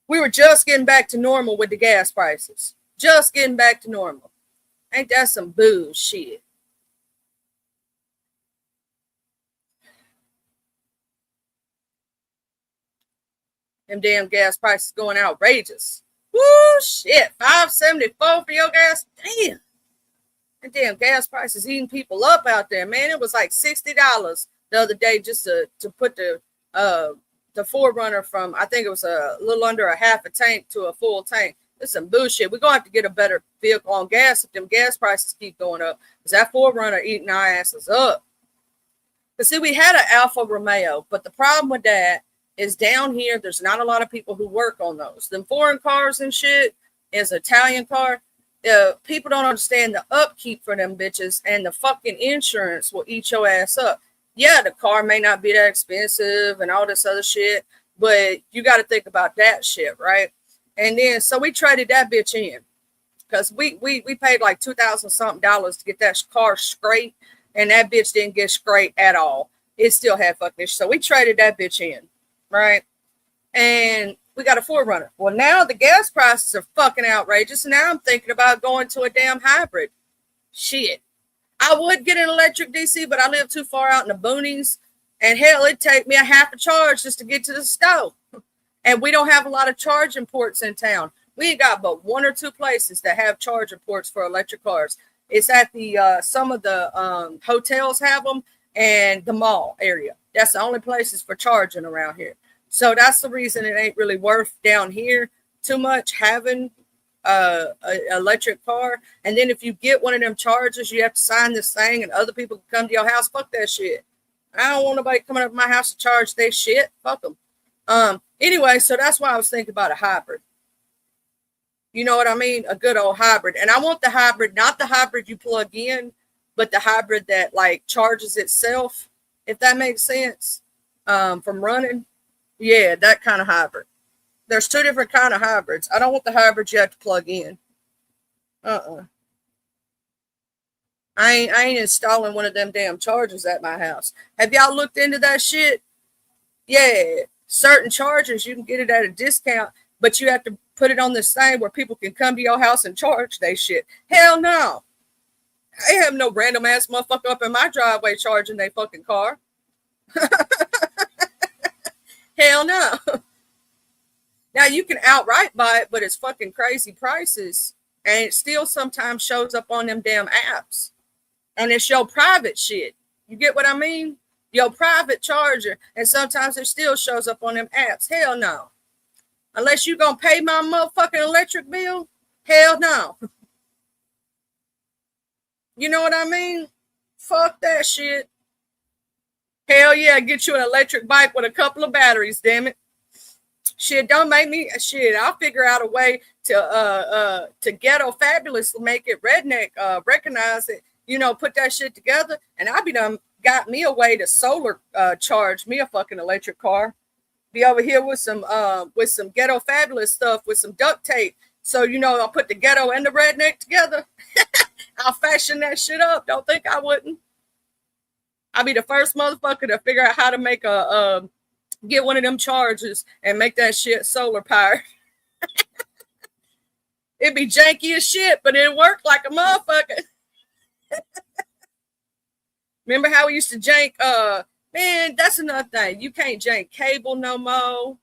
We were just getting back to normal with the gas prices. Just getting back to normal. Ain't that some bullshit? Them damn gas prices going outrageous. Woo, shit. $5.74 for your gas? Damn. And damn gas prices eating people up out there, man. It was like $60 the other day just to put the Forerunner from, I think it was a little under a half a tank to a full tank. It's some bullshit. We're going to have to get a better vehicle on gas if them gas prices keep going up. Because that Forerunner eating our asses up. But see, we had an Alfa Romeo, but the problem with that is down here, there's not a lot of people who work on those. Them foreign cars and shit is an Italian car. People don't understand the upkeep for them bitches, and the fucking insurance will eat your ass up. Yeah, the car may not be that expensive and all this other shit, but you got to think about that shit, right? And then, so we traded that bitch in because we paid like $2,000 something to get that car straight, and that bitch didn't get straight at all. It still had fucking issues. So we traded that bitch in, right? And we got a Forerunner. Well, now the gas prices are fucking outrageous. Now I'm thinking about going to a damn hybrid. Shit. I would get an electric DC, but I live too far out in the boonies. And hell, it'd take me a half a charge just to get to the stove. And we don't have a lot of charging ports in town. We ain't got but one or two places that have charging ports for electric cars. It's at the some of the hotels have them, and the mall area. That's the only places for charging around here. So that's the reason it ain't really worth down here too much having an electric car. And then if you get one of them chargers, you have to sign this thing and other people can come to your house. Fuck that shit. I don't want nobody coming up to my house to charge their shit. Fuck them. Anyway, so that's why I was thinking about a hybrid. You know what I mean? A good old hybrid. And I want the hybrid, not the hybrid you plug in, but the hybrid that like charges itself, if that makes sense, from running. Yeah, that kind of hybrid. There's two different kind of hybrids. I don't want the hybrid you have to plug in. I ain't installing one of them damn chargers at my house. Have y'all looked into that shit? Yeah, certain chargers you can get it at a discount, but you have to put it on this thing where people can come to your house and charge they shit. Hell no. I have no random ass motherfucker up in my driveway charging their fucking car. Hell no. Now you can outright buy it, but it's fucking crazy prices. And it still sometimes shows up on them damn apps. And it's your private shit. You get what I mean? Your private charger. And sometimes it still shows up on them apps. Hell no. Unless you gonna pay my motherfucking electric bill. Hell no. You know what I mean? Fuck that shit. Hell yeah, get you an electric bike with a couple of batteries, damn it. Shit, don't make me shit. I'll figure out a way to ghetto fabulous to make it redneck recognize it, put that shit together, and I'll be done got me a way to solar charge me a fucking electric car. Be over here with some ghetto fabulous stuff with some duct tape. So I'll put the ghetto and the redneck together. I'll fashion that shit up. Don't think I wouldn't. I'll be the first motherfucker to figure out how to make get one of them chargers and make that shit solar powered. It'd be janky as shit, but it'd work like a motherfucker. Remember how we used to jank? Man, that's another thing. You can't jank cable no more.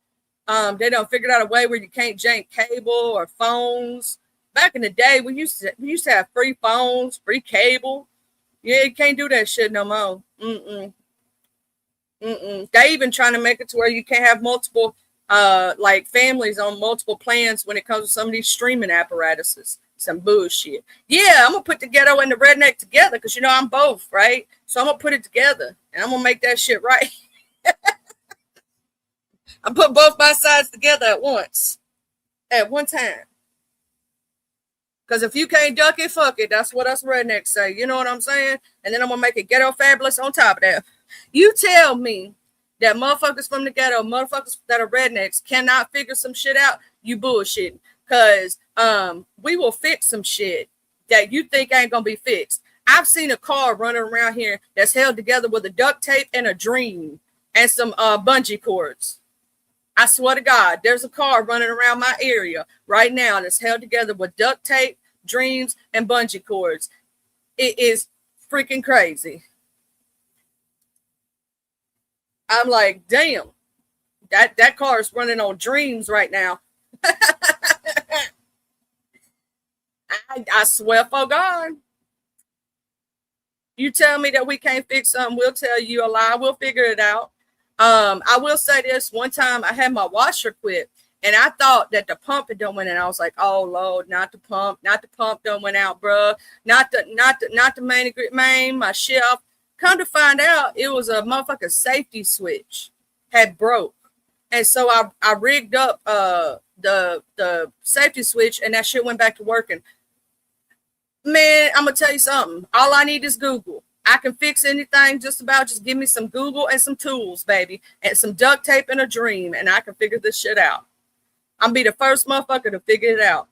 They done figured out a way where you can't jank cable or phones. Back in the day, we used to have free phones, free cable. Yeah, you can't do that shit no more. They even trying to make it to where you can't have multiple like families on multiple plans when it comes to some of these streaming apparatuses. Some bullshit. Yeah, I'm gonna put the ghetto and the redneck together because I'm both, right? So I'm gonna put it together and I'm gonna make that shit right. I put both my sides together at once, at one time. Because if you can't duck it, fuck it. That's what us rednecks say. You know what I'm saying? And then I'm gonna make it ghetto fabulous on top of that. You tell me that motherfuckers from the ghetto, motherfuckers that are rednecks, cannot figure some shit out. You bullshitting. Because we will fix some shit that you think ain't gonna be fixed. I've seen a car running around here that's held together with a duct tape and a dream and some bungee cords. I swear to God, there's a car running around my area right now that's held together with duct tape, dreams, and bungee cords. It is freaking crazy. I'm like, damn, that car is running on dreams right now. I swear for God. You tell me that we can't fix something, we'll tell you a lie. We'll figure it out. I will say this. One time I had my washer quit and I thought that the pump had done went in. I was like, oh Lord, not the pump done went out, bro. Not the main, my shit off. Come to find out it was a motherfucking safety switch had broke. And so I rigged up the safety switch and that shit went back to working. Man, I'm gonna tell you something. All I need is Google. I can fix anything just about. Just give me some Google and some tools, baby, and some duct tape and a dream, and I can figure this shit out. I'm be the first motherfucker to figure it out.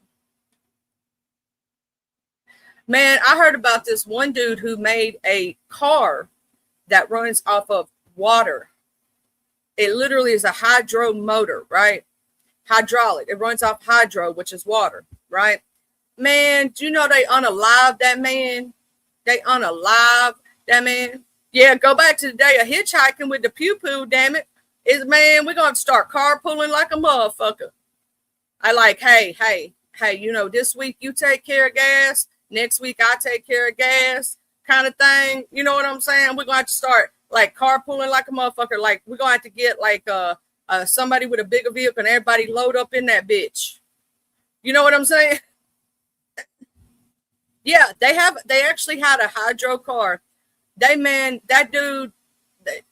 Man, I heard about this one dude who made a car that runs off of water. It literally is a hydro motor, right? Hydraulic. It runs off hydro, which is water, right? Man, do you know they unalived that man? They unalived that man. Yeah, go back to the day of hitchhiking with the pew-pew, damn it. Man, we're going to start carpooling like a motherfucker. I like, hey, this week you take care of gas. Next week I take care of gas kind of thing. You know what I'm saying? We're going to have to start like carpooling like a motherfucker. Like we're going to have to get like somebody with a bigger vehicle and everybody load up in that bitch. You know what I'm saying? Yeah, they actually had a hydro car. That dude,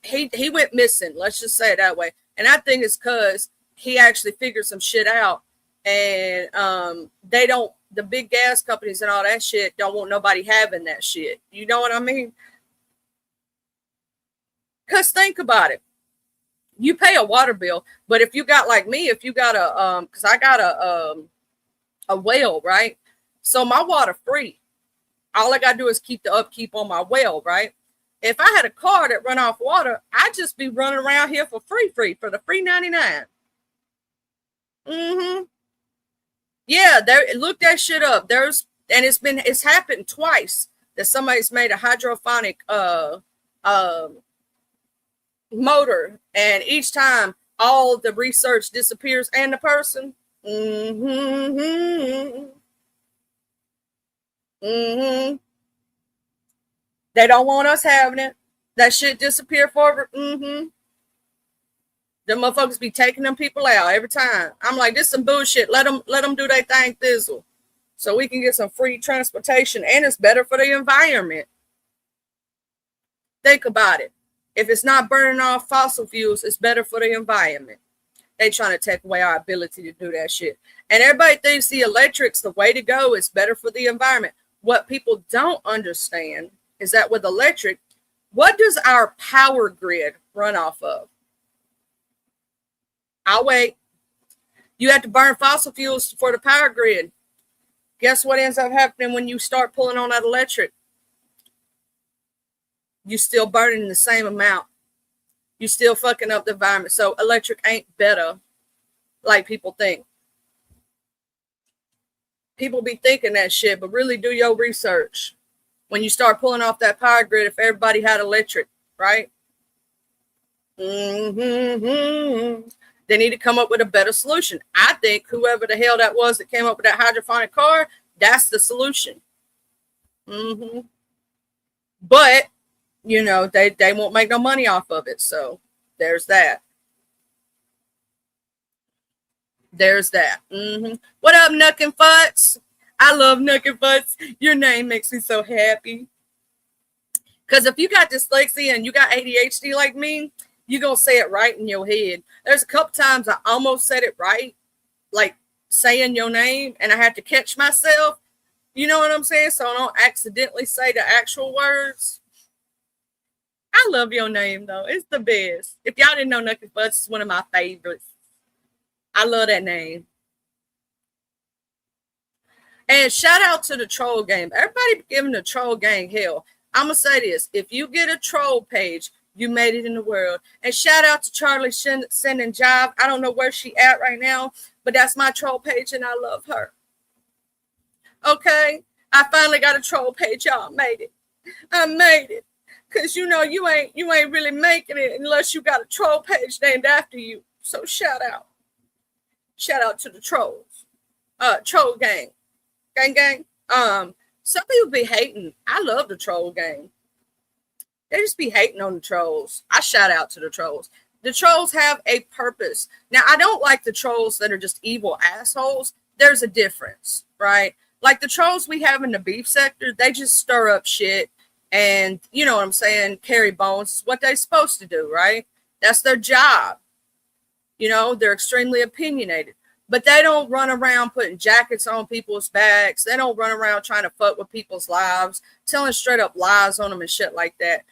he went missing. Let's just say it that way. And I think it's because he actually figured some shit out. And the big gas companies and all that shit don't want nobody having that shit. You know what I mean? Because think about it. You pay a water bill, but if you got like me, if you got because I got a well, right? So my water free. All I got to do is keep the upkeep on my well, right? If I had a car that run off water, I'd just be running around here for free for the free 99. Yeah, look that shit up. It's happened twice that somebody's made a hydrophonic motor, and each time all the research disappears and the person. They don't want us having it. That shit disappear forever. The motherfuckers be taking them people out every time. I'm like, this is some bullshit. Let them do their thing thizzle, so we can get some free transportation, and it's better for the environment. Think about it. If it's not burning off fossil fuels, it's better for the environment. They trying to take away our ability to do that shit. And everybody thinks the electric's the way to go. It's better for the environment. What people don't understand is that with electric, what does our power grid run off of? I'll wait. You have to burn fossil fuels for the power grid. Guess what ends up happening when you start pulling on that electric? You still burning the same amount. You still fucking up the environment. So electric ain't better like people think. People be thinking that shit, but really do your research. When you start pulling off that power grid, if everybody had electric, right? Mm-hmm. They need to come up with a better solution. I think whoever the hell that was that came up with that hydroponic car, that's the solution. Mm-hmm. But, you know, they won't make no money off of it. So there's that. There's that. Mm-hmm. What up, Nuck and Futz? I love Nuck and Futz. Your name makes me so happy. Because if you got dyslexia and you got ADHD like me, you're going to say it right in your head. There's a couple times I almost said it right, like saying your name, and I had to catch myself. You know what I'm saying? So I don't accidentally say the actual words. I love your name, though. It's the best. If y'all didn't know, Nuck and Futz is one of my favorites. I love that name. And shout out to the troll game. Everybody giving the troll gang hell. I'm going to say this. If you get a troll page, you made it in the world. And shout out to Charlie sending Jive. I don't know where she at right now, but that's my troll page, and I love her. Okay? I finally got a troll page. Y'all made it. I made it. Because, you know, you ain't really making it unless you got a troll page named after you. So shout out. Shout out to the trolls. Troll gang. Gang. Some people be hating. I love the troll gang. They just be hating on the trolls. I shout out to the trolls. The trolls have a purpose. Now, I don't like the trolls that are just evil assholes. There's a difference, right? Like the trolls we have in the beef sector, they just stir up shit and, you know what I'm saying, carry bones. It's what they're supposed to do, right? That's their job. You know, they're extremely opinionated. But they don't run around putting jackets on people's backs. They don't run around trying to fuck with people's lives, telling straight up lies on them and shit like that.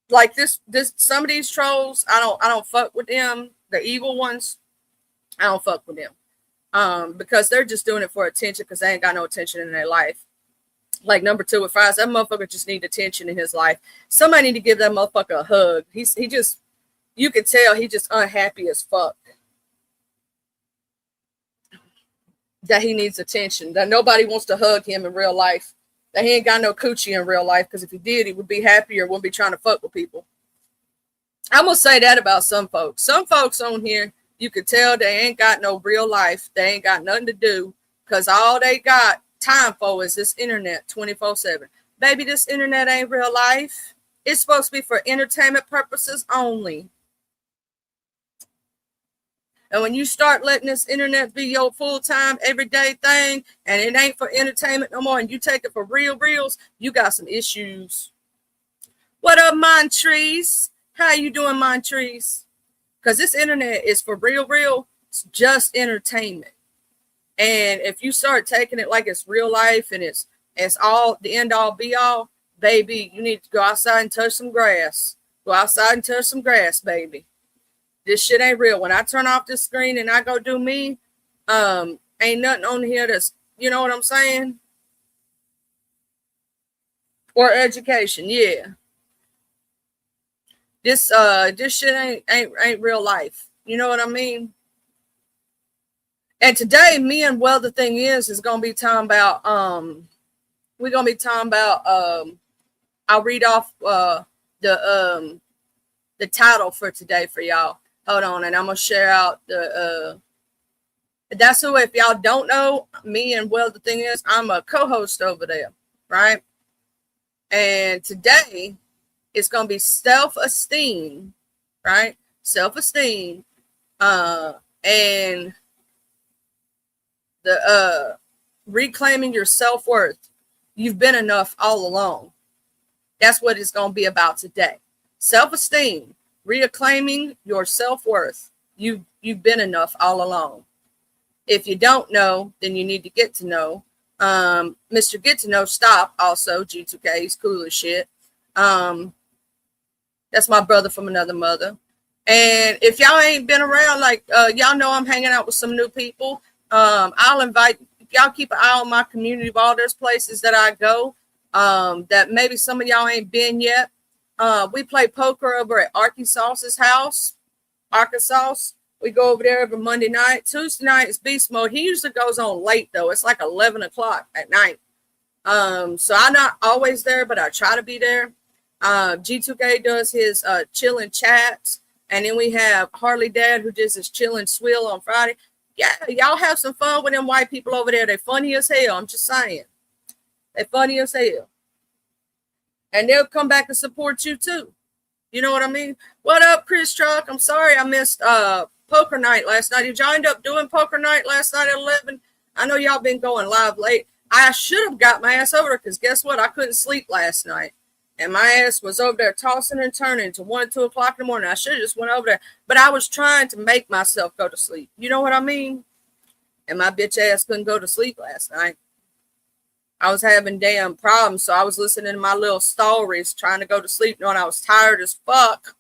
Like this some of these trolls, I don't fuck with them. The evil ones, I don't fuck with them. Because they're just doing it for attention because they ain't got no attention in their life. Like number 2 with Fries, that motherfucker just need attention in his life. Somebody need to give that motherfucker a hug. He just, you can tell he just unhappy as fuck. That he needs attention. That nobody wants to hug him in real life. That he ain't got no coochie in real life. Because if he did, he would be happier. Wouldn't be trying to fuck with people. I'm going to say that about some folks. Some folks on here, you could tell they ain't got no real life. They ain't got nothing to do. Because all they got time for is this internet 24/7. Baby, this internet ain't real life. It's supposed to be for entertainment purposes only. And when you start letting this internet be your full-time, everyday thing, and it ain't for entertainment no more, and you take it for reals, you got some issues. What up, Montrese? How you doing, Montrese? Because this internet is for real. It's just entertainment. And if you start taking it like it's real life and it's all the end all be all, baby, you need to go outside and touch some grass. Go outside and touch some grass, baby. This shit ain't real. When I turn off this screen and I go do me, ain't nothing on here that's, you know what I'm saying? Or education, yeah. This shit ain't real life. You know what I mean? And today, me and Well, the thing is gonna be talking about we're gonna be talking about I'll read off the title for today for y'all. Hold on, and I'm gonna share out the that's who, if y'all don't know, me and Well, the thing is, I'm a co-host over there, right? And today it's gonna be self-esteem, right? Self-esteem, and the reclaiming your self-worth. You've been enough all along. That's what it's gonna be about today. Self-esteem. Reclaiming your self-worth. You've been enough all along. If you don't know, then you need to get to know. Mr. Get to Know Stop, also G2K, he's cool as shit. That's my brother from another mother. And if y'all ain't been around, like y'all know I'm hanging out with some new people. I'll invite y'all, keep an eye on my community of all those places that I go that maybe some of y'all ain't been yet. We play poker over at Arkansas's house. Arkansas. We go over there every Monday night. Tuesday night is beast mode. He usually goes on late though. It's like 11 o'clock at night. So I'm not always there, but I try to be there. G2K does his chilling chats. And then we have Harley Dad, who does his chilling swill on Friday. Yeah, y'all have some fun with them white people over there. They funny as hell. I'm just saying. They funny as hell. And they'll come back and support you too. You know what I mean? What up, Chris Truck? I'm sorry I missed poker night last night. Did y'all end up doing poker night last night at 11? I know y'all been going live late. I should have got my ass over because guess what? I couldn't sleep last night. And my ass was over there tossing and turning to 1 or 2 o'clock in the morning. I should have just went over there. But I was trying to make myself go to sleep. You know what I mean? And my bitch ass couldn't go to sleep last night. I was having damn problems. So I was listening to my little stories, trying to go to sleep, knowing I was tired as fuck.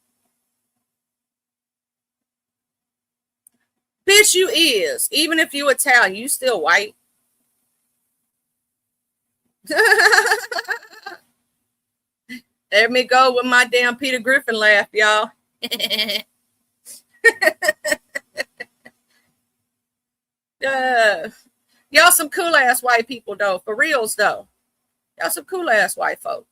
Bitch, you is. Even if you Italian, you still white. There me go with my damn Peter Griffin laugh, y'all. Y'all some cool ass white people though, for reals though. Y'all some cool ass white folk.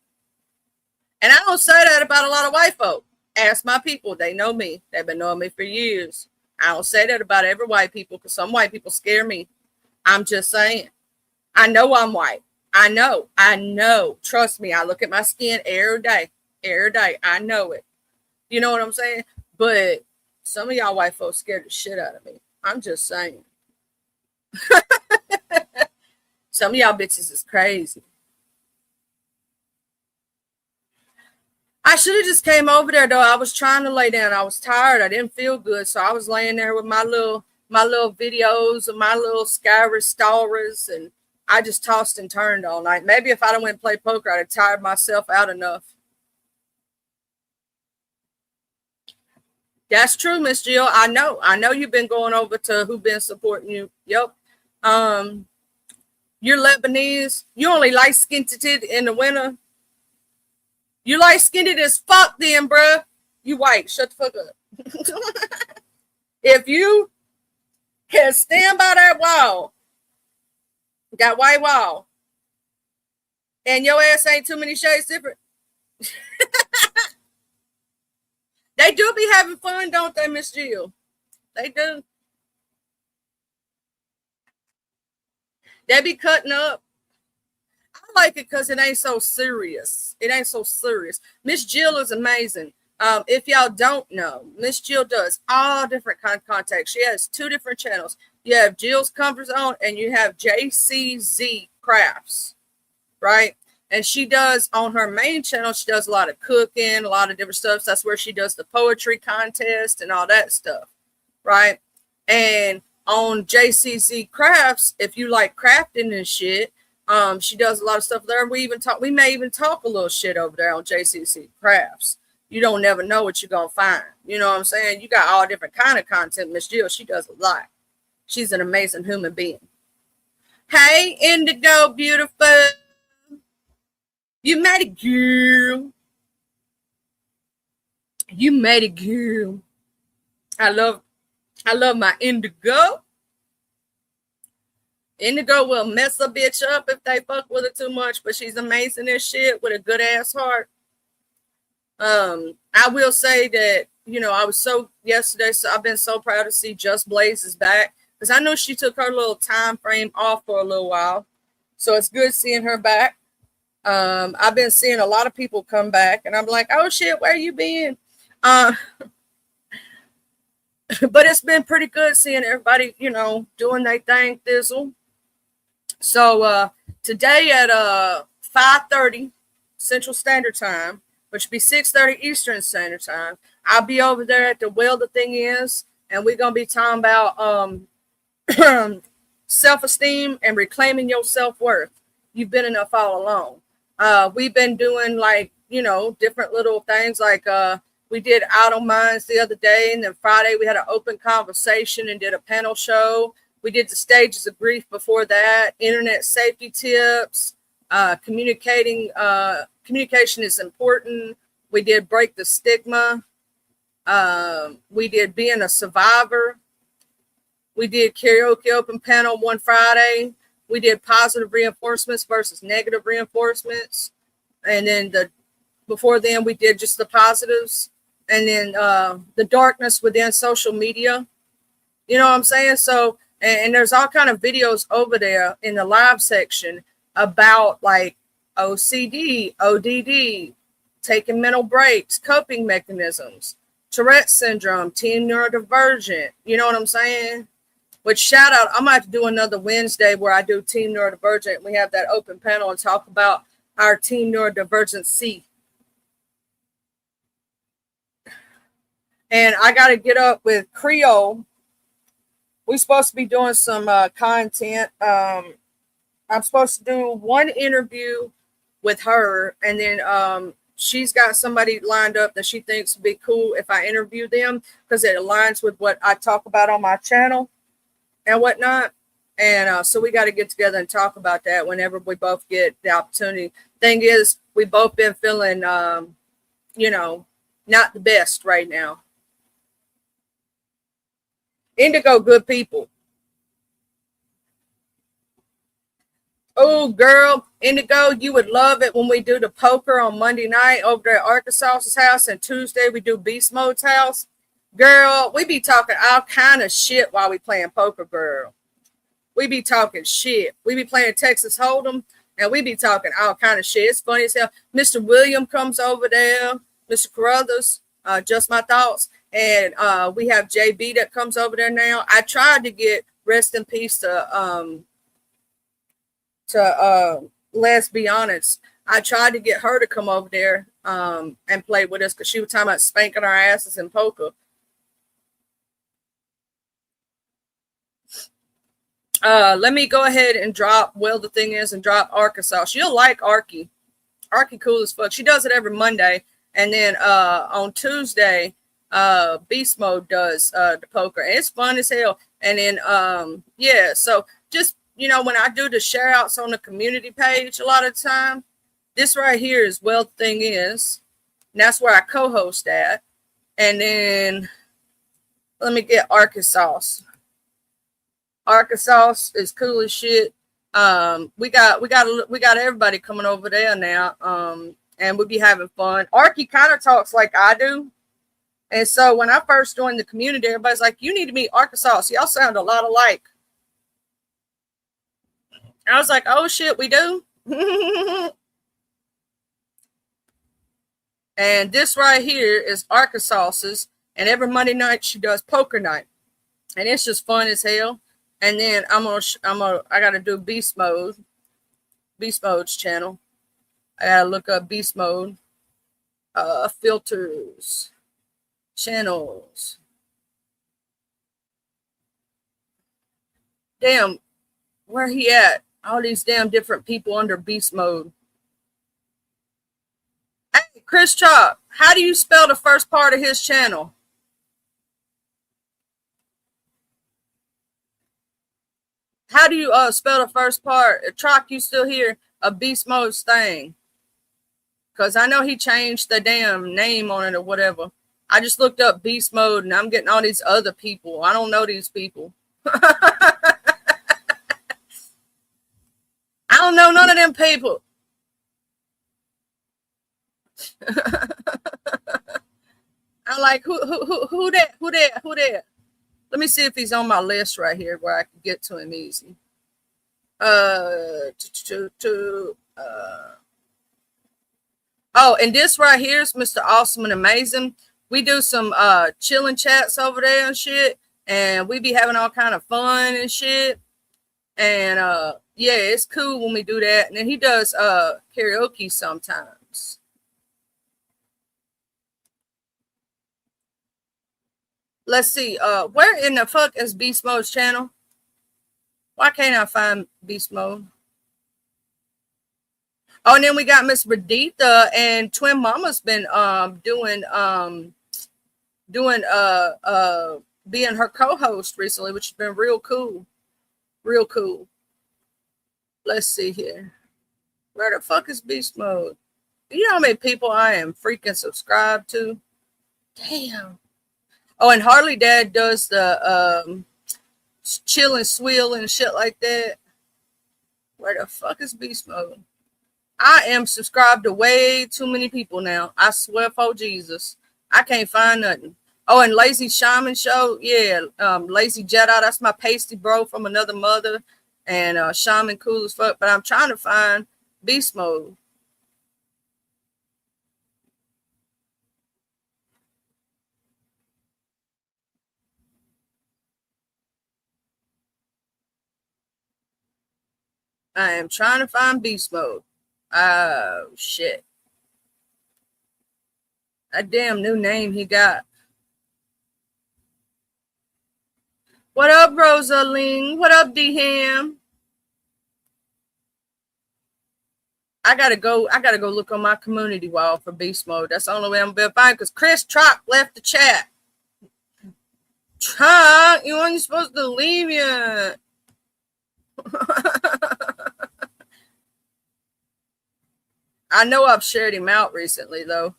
And I don't say that about a lot of white folk. Ask my people, they know me. They've been knowing me for years. I don't say that about every white people because some white people scare me. I'm just saying. I know I'm white. I know. Trust me, I look at my skin every day. Every day. I know it. You know what I'm saying? But some of y'all white folks scared the shit out of me. I'm just saying. Some of y'all bitches is crazy. I should have just came over there though. I was trying to lay down. I was tired. I didn't feel good. So I was laying there with my little videos of my little Skyra stories, and I just tossed and turned all night. Maybe if I done went and played poker, I'd have tired myself out enough. That's true, Miss Jill. I know you've been going over to who been supporting you. Yep. You're Lebanese. You only light-skinned in the winter. You light-skinned as fuck then, bruh. You white. Shut the fuck up. If you can stand by that wall, that white wall, and your ass ain't too many shades different. They do be having fun, don't they, Miss Jill? They do. They be cutting up. I like it because it ain't so serious. It ain't so serious. Miss Jill is amazing. If y'all don't know, Miss Jill does all different kind of content. She has 2 different channels. You have Jill's Comfort Zone and you have JCZ Crafts, right? And she does on her main channel, she does a lot of cooking, a lot of different stuff. So that's where she does the poetry contest and all that stuff, right? And on JCZ Crafts, if you like crafting and shit, she does a lot of stuff there. We may even talk a little shit over there on JCC Crafts. You don't never know what you're gonna find. You know what I'm saying? You got all different kind of content. Miss Jill, she does a lot. She's an amazing human being. Hey, Indigo, beautiful. You made it, girl. You made it, girl. I love my Indigo. Indigo will mess a bitch up if they fuck with her too much, but she's amazing as shit with a good ass heart. I will say that, you know, I was yesterday, so I've been so proud to see Just Blaze is back because I know she took her little time frame off for a little while. So it's good seeing her back. I've been seeing a lot of people come back and I'm like, oh shit, where you been? But it's been pretty good seeing everybody, you know, doing their thing, thizzle. So today at 5:30 Central Standard Time, which would be 6:30 Eastern Standard Time, I'll be over there at the Well the Thing Is, and we're gonna be talking about self-esteem and reclaiming your self-worth. You've been enough all along. We've been doing like, different little things like we did Idle Minds the other day, and then Friday we had an open conversation and did a panel show. We did the stages of grief before that, internet safety tips, communication is important. We did break the stigma. We did being a survivor. We did karaoke open panel one Friday. We did positive reinforcements versus negative reinforcements. And then before then we did just the positives. And then the darkness within social media. You know what I'm saying? So, and there's all kind of videos over there in the live section about like OCD, ODD, taking mental breaks, coping mechanisms, Tourette syndrome, teen neurodivergent. You know what I'm saying? Which shout out, I might have to do another Wednesday where I do teen neurodivergent. We have that open panel and talk about our teen neurodivergency. And I got to get up with Creole. We're supposed to be doing some content. I'm supposed to do one interview with her, and then she's got somebody lined up that she thinks would be cool if I interview them because it aligns with what I talk about on my channel and whatnot. And so we got to get together and talk about that whenever we both get the opportunity. Thing is, we both been feeling, not the best right now. Indigo, good people. Oh, girl, Indigo, you would love it when we do the poker on Monday night over there at Arkansas's house, and Tuesday we do Beast Mode's house. Girl, we be talking all kind of shit while we playing poker, girl. We be talking shit. We be playing Texas Hold'em, and we be talking all kind of shit. It's funny as hell. Mr. William comes over there. Mr. Carruthers, Just My Thoughts. And we have JB that comes over there now. I tried to get rest in peace to let's be honest. I tried to get her to come over there and play with us because she was talking about spanking our asses in poker. Let me go ahead and drop Well the Thing Is and drop Arkansas. You'll like Arky. Arky cool as fuck. She does it every Monday. And then on Tuesday, Beast Mode does the poker. And it's fun as hell. And then so just when I do the share outs on the community page a lot of the time, this right here is Well the Thing Is. And that's where I co-host at. And then let me get Arkansas. Arkansas is cool as shit. We got everybody coming over there now. And we'll be having fun. Arky kind of talks like I do. And so when I first joined the community, everybody's like, you need to meet Arkansas. Y'all sound a lot alike. I was like, oh shit, we do. And this right here is Arkansas's. And every Monday night she does poker night. And it's just fun as hell. And then I gotta do Beast Mode's channel. I gotta look up Beast Mode, filters, channels. Damn, where he at? All these damn different people under Beast Mode. Hey, Chris Chop, how do you spell the first part of his channel? How do you spell the first part? Trock, you still here? A Beast Mode's thing. Because I know he changed the damn name on it or whatever. I just looked up Beast Mode and I'm getting all these other people. I don't know these people. I don't know none of them people. I'm like, who that? Let me see if he's on my list right here where I can get to him easy. Oh, and this right here is Mr. Awesome and Amazing. We do some chilling chats over there and shit, and we be having all kind of fun and shit. And yeah, it's cool when we do that. And then he does karaoke sometimes. Let's see. Where in the fuck is Beast Mode's channel? Why can't I find Beast Mode? Oh, and then we got Miss Raditha and Twin Mama's been doing being her co-host recently, which has been real cool. Real cool. Let's see here. Where the fuck is Beast Mode? You know how many people I am freaking subscribed to? Damn. Oh, and Harley Dad does the chill and swill and shit like that. Where the fuck is Beast Mode? I am subscribed to way too many people now. I swear for Jesus. I can't find nothing. Oh, and Lazy Shaman Show. Yeah, Lazy Jedi. That's my pasty bro from another mother. And Shaman cool as fuck. But I'm trying to find Beast Mode. I am trying to find Beast Mode. Oh, shit. That damn new name he got. What up, Rosaline? What up, D-Ham? I gotta go look on my community wall for Beast Mode. That's the only way I'm gonna be fine because Chris Trock left the chat. Trock, you weren't supposed to leave yet. I know I've shared him out recently though.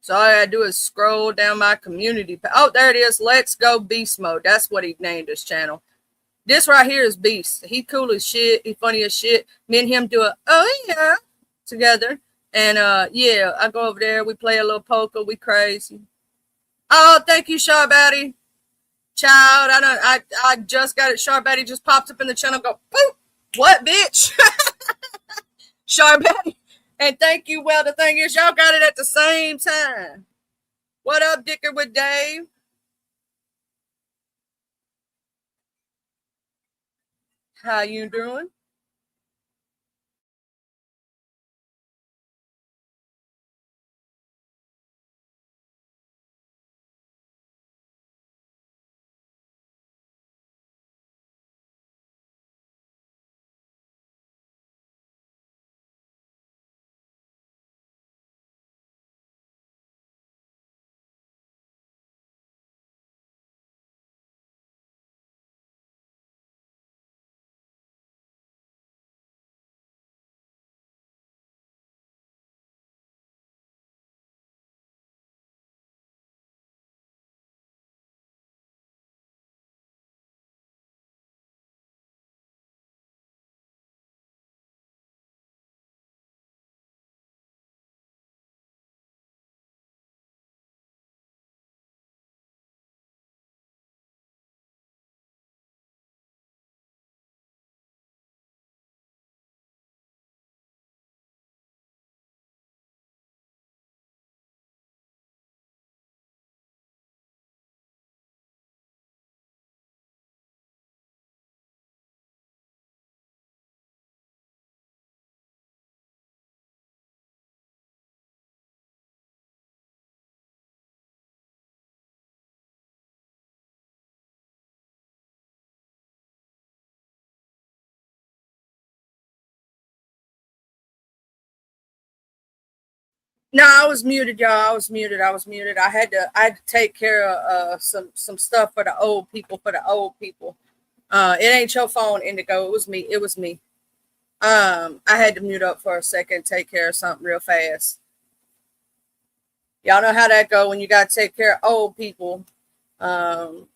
So all I gotta do is scroll down my community. Oh, there it is. Let's Go Beast Mode. That's what he named his channel. This right here is Beast. He cool as shit. He funny as shit. Me and him do a oh yeah together. And yeah, I go over there. We play a little poker. We crazy. Oh, thank you, Sharbatty. Child, I just got it. Sharbatty just popped up in the channel. Go, boop. What, bitch? Sharbatty. And thank you. Well, the thing is, y'all got it at the same time. What up, Dicker with Dave? How you doing? No, I was muted, y'all. I was muted. I had to take care of some stuff for the old people. It ain't your phone, Indigo. It was me. I had to mute up for a second, take care of something real fast. Y'all know how that go when you gotta take care of old people. And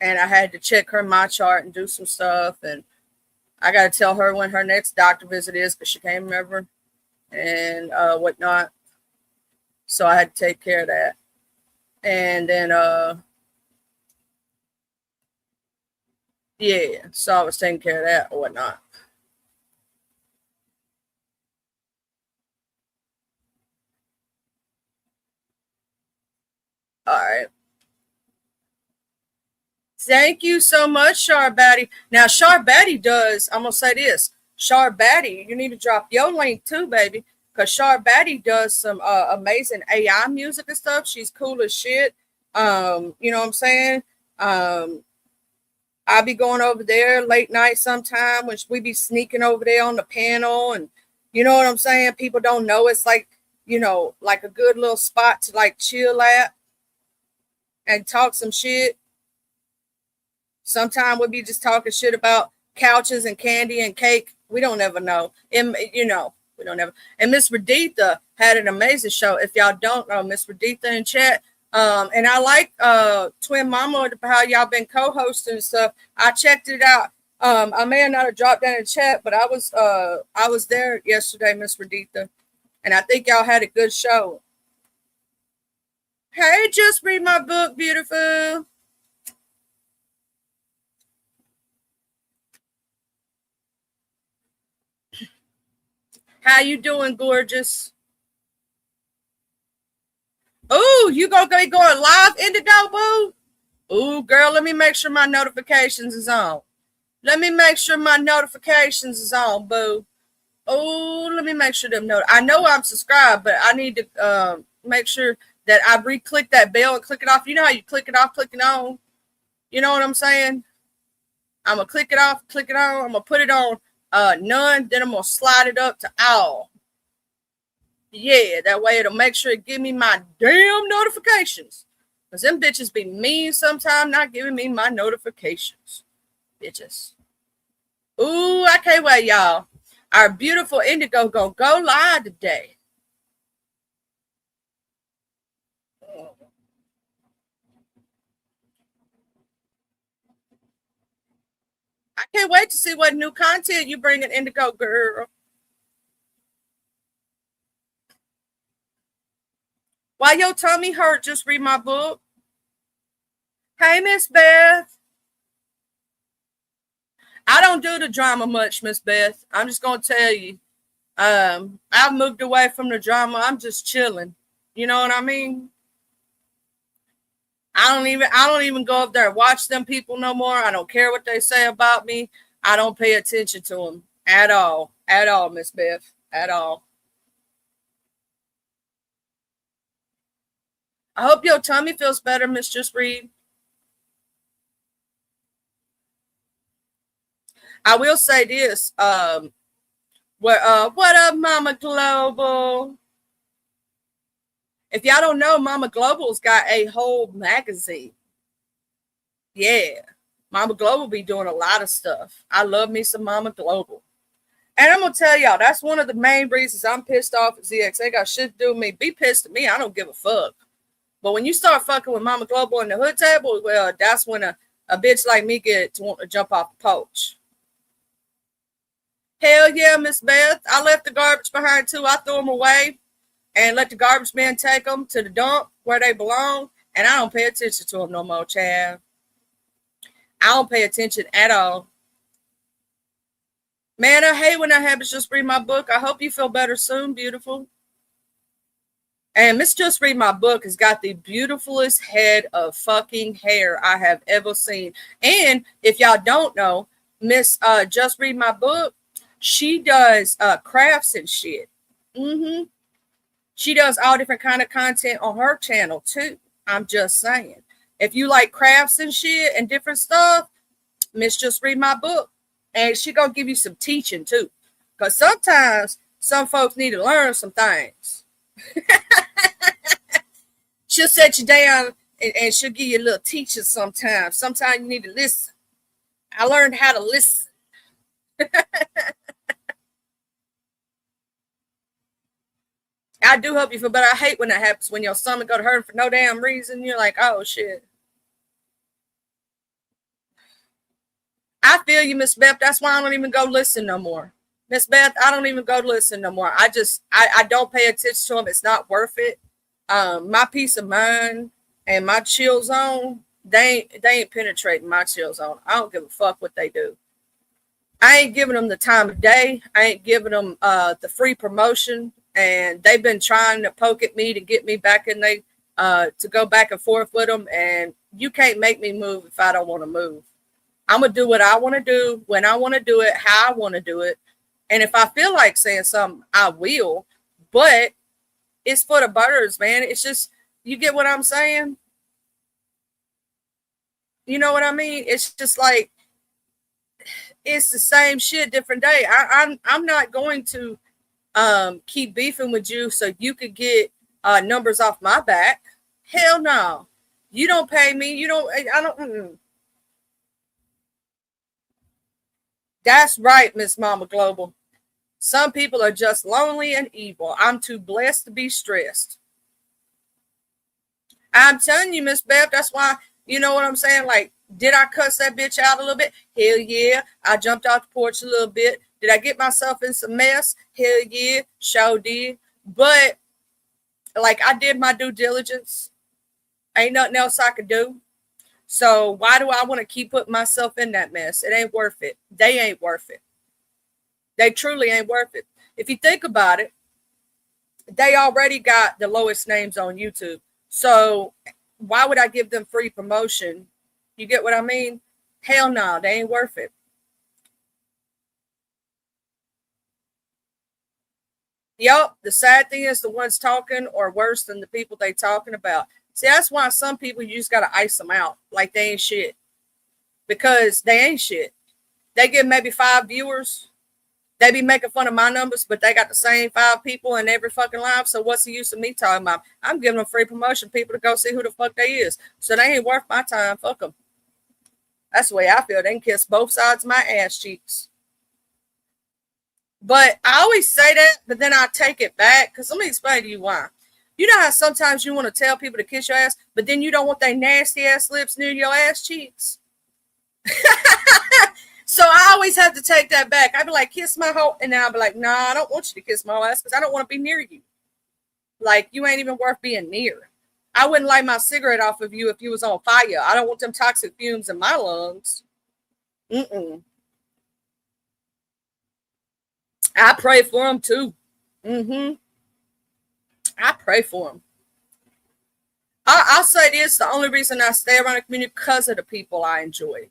I had to check her my chart and do some stuff, and I gotta tell her when her next doctor visit is because she can't remember and whatnot. So I had to take care of that. And then yeah, so I was taking care of that or whatnot. All right. Thank you so much, Sharbatty. Now, Sharbatty does, I'm going to say this. Sharbatty, you need to drop your link too, baby, because Sharbatty does some amazing AI music and stuff. She's cool as shit. You know what I'm saying? I'll be going over there late night sometime when we be sneaking over there on the panel, and you know what I'm saying? People don't know it's like, you know, like a good little spot to like chill at and talk some shit. Sometimes we'll be just talking shit about couches and candy and cake. We don't ever know. And, you know, we don't ever. And Miss Raditha had an amazing show. If y'all don't know, Miss Raditha in chat. And I like Twin Mama, how y'all been co-hosting and stuff. I checked it out. I may have not have dropped that in chat, but I was there yesterday, Miss Raditha, and I think y'all had a good show. Hey, just read my book, beautiful. How you doing, gorgeous? Oh, you gonna be going live, Indigo, boo? Ooh, girl, let me make sure my notifications is on. Let me make sure my notifications is on, boo. Oh, let me make sure them know. I know I'm subscribed, but I need to make sure that I re-click that bell and click it off. You know how you click it off, click it on? You know what I'm saying? I'm going to click it off, click it on. I'm going to put it on none. Then I'm going to slide it up to all. Yeah, that way it'll make sure it give me my damn notifications. Because them bitches be mean sometimes, not giving me my notifications. Bitches. Ooh, I can't wait, y'all. Our beautiful Indigo gonna go live today. I can't wait to see what new content you bring in, Indigo girl. Why your tummy hurt? Just read my book. Hey, Miss Beth. I don't do the drama much, Miss Beth. I'm just gonna tell you. I've moved away from the drama. I'm just chilling. You know what I mean? I don't even go up there and watch them people no more. I don't care what they say about me. I don't pay attention to them at all. At all, Miss Beth. At all. I hope your tummy feels better, Miss Just Read. I will say this. What up, Mama Global? If y'all don't know, Mama Global's got a whole magazine. Yeah. Mama Global be doing a lot of stuff. I love me some Mama Global. And I'm going to tell y'all, that's one of the main reasons I'm pissed off at ZX. They got shit to do with me. Be pissed at me. I don't give a fuck. But when you start fucking with Mama Global in the hood table, well, that's when a bitch like me get to want to jump off the porch. Hell yeah, Miss Beth. I left the garbage behind too. I threw them away and let the garbage man take them to the dump where they belong. And I don't pay attention to them no more, Chad. I don't pay attention at all. Man, I hate when that happens. Just read my book. I hope you feel better soon, beautiful. And Miss Just Read My Book has got the beautifulest head of fucking hair I have ever seen. And if y'all don't know, Miss Just Read My Book, she does crafts and shit. Mm-hmm. She does all different kind of content on her channel too. I'm just saying. If you like crafts and shit and different stuff, Miss Just Read My Book. And she gonna give you some teaching too. Because sometimes some folks need to learn some things. She'll set you down and she'll give you a little teaching sometimes. Sometimes you need to listen. I learned how to listen. I do hope you feel better. I hate when that happens, when your stomach go to hurt for no damn reason. You're like, oh shit. I feel you, Miss Beth. That's why I don't even go listen no more. Miss Beth, I don't even go listen no more. I don't pay attention to them. It's not worth it. My peace of mind and my chill zone, they ain't penetrating my chill zone. I don't give a fuck what they do. I ain't giving them the time of day. I ain't giving them the free promotion. And they've been trying to poke at me to get me back in they to go back and forth with them. And you can't make me move if I don't want to move. I'm going to do what I want to do, when I want to do it, how I want to do it. And if I feel like saying something, I will. But it's for the birds, man. It's just, you get what I'm saying? You know what I mean? It's just like, it's the same shit, different day. I'm not going to keep beefing with you so you could get numbers off my back. Hell no. You don't pay me. You don't. I don't. That's right, Miss Mama Global. Some people are just lonely and evil. I'm too blessed to be stressed. I'm telling you, Miss Bev, that's why, you know what I'm saying? Like, did I cuss that bitch out a little bit? Hell yeah. I jumped off the porch a little bit. Did I get myself in some mess? Hell yeah. Sure did. But, like, I did my due diligence. Ain't nothing else I could do. So why do I want to keep putting myself in that mess? It ain't worth it. They ain't worth it. They truly ain't worth it. If you think about it, they already got the lowest names on YouTube. So why would I give them free promotion? You get what I mean? Hell no, they ain't worth it. Yup, the sad thing is the ones talking are worse than the people they talking about. See, that's why some people, you just got to ice them out like they ain't shit. Because they ain't shit. They get maybe 5 viewers. They be making fun of my numbers, but they got the same 5 people in every fucking live. So what's the use of me talking about? I'm giving them free promotion, people to go see who the fuck they is. So they ain't worth my time. Fuck them. That's the way I feel. They can kiss both sides of my ass cheeks. But I always say that, but then I take it back because let me explain to you why. You know how sometimes you want to tell people to kiss your ass, but then you don't want their nasty ass lips near your ass cheeks? So I always have to take that back. I'd be like, kiss my hoe. And then I'll be like, nah, I don't want you to kiss my ass because I don't want to be near you. Like, you ain't even worth being near. I wouldn't light my cigarette off of you if you was on fire. I don't want them toxic fumes in my lungs. Mm-mm. I pray for them too. Mm-hmm. I pray for them. I'll say this, the only reason I stay around the community because of the people I enjoy.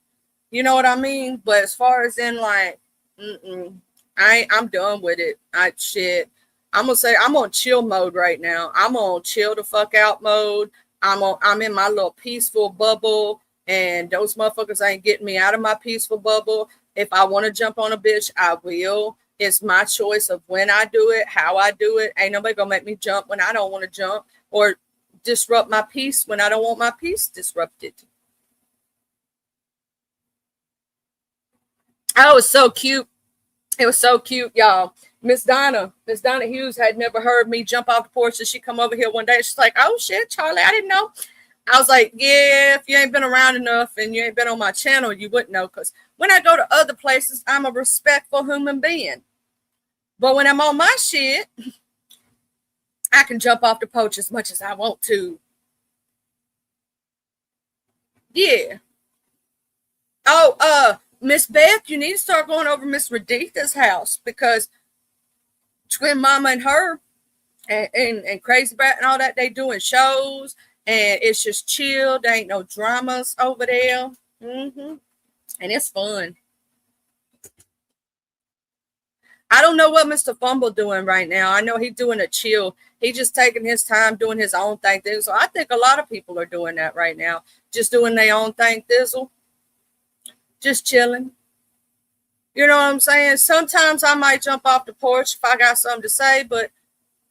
You know what I mean? But as far as in like, I'm done with it. I'm gonna say I'm on chill mode right now. I'm on chill the fuck out mode. I'm in my little peaceful bubble, and those motherfuckers ain't getting me out of my peaceful bubble. If I want to jump on a bitch, I will. It's my choice of when I do it, how I do it. Ain't nobody gonna make me jump when I don't want to jump or disrupt my peace when I don't want my peace disrupted. Oh, it was so cute. It was so cute, y'all. Miss Donna Hughes had never heard me jump off the porch. And she come over here one day. She's like, "Oh shit, Charlie, I didn't know." I was like, "Yeah, if you ain't been around enough and you ain't been on my channel, you wouldn't know. Because when I go to other places, I'm a respectful human being. But when I'm on my shit, I can jump off the porch as much as I want to. Yeah. Oh, Miss Beth, you need to start going over Miss Raditha's house because Twin Mama and her and Crazy Brat and all that, they doing shows and it's just chill. There ain't no dramas over there. And it's fun. I don't know what Mr. Fumble doing right now. I know he's doing a chill. He just taking his time doing his own thing. So I think a lot of people are doing that right now. Just doing their own thing, thizzle. Just chilling. You know what I'm saying? Sometimes I might jump off the porch if I got something to say, but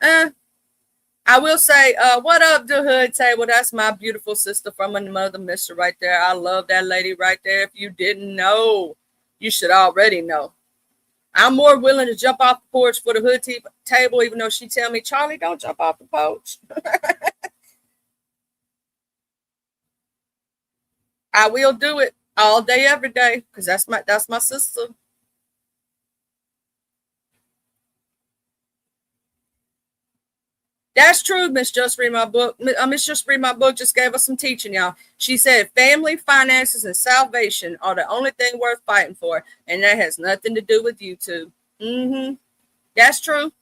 I will say, what up, the hood table? That's my beautiful sister from another mister right there. I love that lady right there. If you didn't know, you should already know. I'm more willing to jump off the porch for the hood table, even though she tell me, Charlie, don't jump off the porch. I will do it all day, every day, because that's my sister. That's true, Miss Just Read My Book. Miss Just Read My Book just gave us some teaching, y'all. She said family, finances, and salvation are the only thing worth fighting for, and that has nothing to do with YouTube. That's true.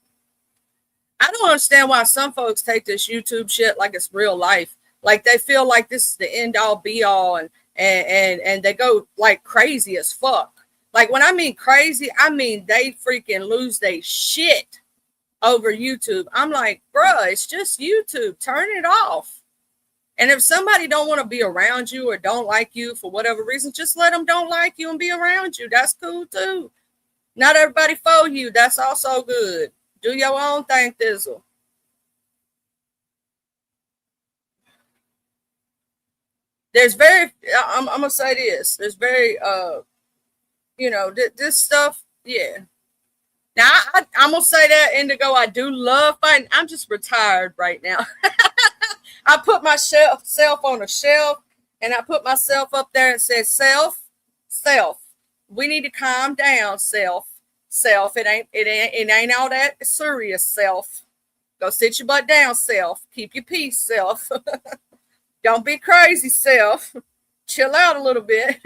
I don't understand why some folks take this YouTube shit like it's real life. Like they feel like this is the end all be all, and they go like crazy as fuck. Like when I mean crazy, I mean they freaking lose their shit over YouTube. I'm like, bruh, it's just YouTube. Turn it off. And if somebody don't want to be around you or don't like you for whatever reason, just let them don't like you and be around you. That's cool too. Not everybody for you. That's also good. Do your own thing, Thizzle. There's very, I'm gonna say this. There's very, this stuff. Yeah. Now I'm gonna say that, Indigo. I do love fighting. I'm just retired right now. I put myself on a shelf, and I put myself up there and said, self. We need to calm down, self. It ain't all that serious, self. Go sit your butt down, self. Keep your peace, self. Don't be crazy, self. Chill out a little bit.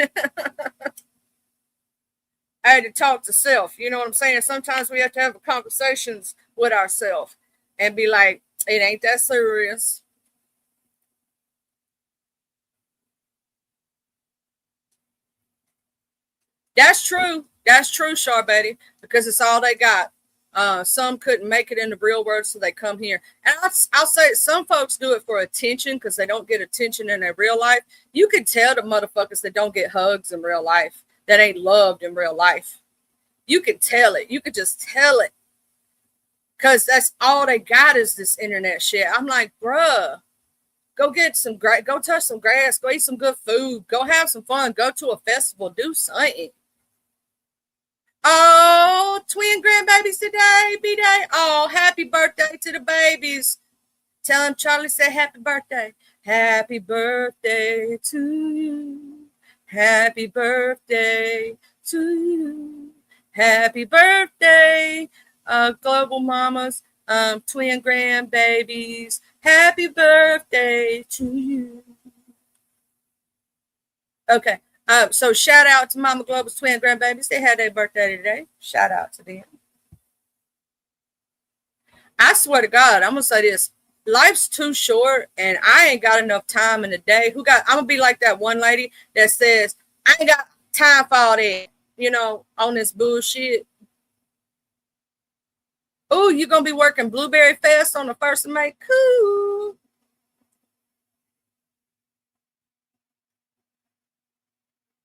I had to talk to self. You know what I'm saying? Sometimes we have to have conversations with ourselves and be like, it ain't that serious. That's true. That's true, Betty, because it's all they got. Some couldn't make it in the real world, so they come here. And I'll say some folks do it for attention because they don't get attention in their real life. You can tell the motherfuckers that don't get hugs in real life, that ain't loved in real life. You can tell it. You could just tell it. Because that's all they got is this internet shit. I'm like, bruh, go get some go touch some grass, go eat some good food, go have some fun, go to a festival, do something. Oh, twin grandbabies today, B-Day. Oh, happy birthday to the babies. Tell them Charlie said happy birthday. Happy birthday to you. Happy birthday to you. Happy birthday, global mamas, twin grandbabies. Happy birthday to you. Okay. So shout out to Mama Global's twin grandbabies. They had their birthday today. Shout out to them. I swear to God, I'm gonna say this. Life's too short and I ain't got enough time in the day. I'm gonna be like that one lady that says, I ain't got time for all that, on this bullshit. Oh, you gonna be working Blueberry Fest on the 1st of May? Cool.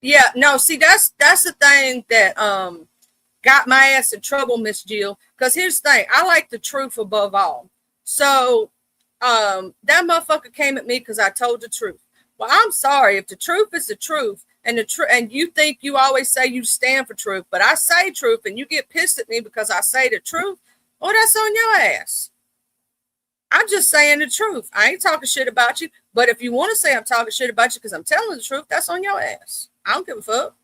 Yeah, no, see, that's the thing that got my ass in trouble, Miss Jill. Because here's the thing, I like the truth above all. So that motherfucker came at me because I told the truth. Well, I'm sorry if the truth is the truth, and and you think you always say you stand for truth, but I say truth, and you get pissed at me because I say the truth. Well, that's on your ass. I'm just saying the truth. I ain't talking shit about you. But if you want to say I'm talking shit about you because I'm telling the truth, that's on your ass. I don't give a fuck.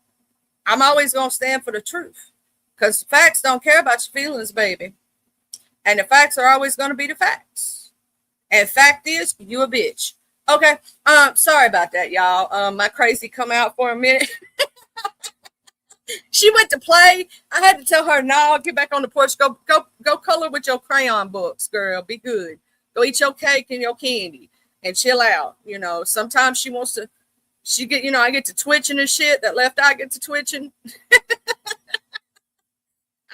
I'm always going to stand for the truth because facts don't care about your feelings, baby. And the facts are always going to be the facts. And fact is, you a bitch. Okay. Sorry about that, y'all. My crazy come out for a minute. She went to play. I had to tell her, no, get back on the porch. Go color with your crayon books, girl. Be good. Go eat your cake and your candy and chill out. Sometimes she wants to, I get to twitching and shit. That left eye get to twitching.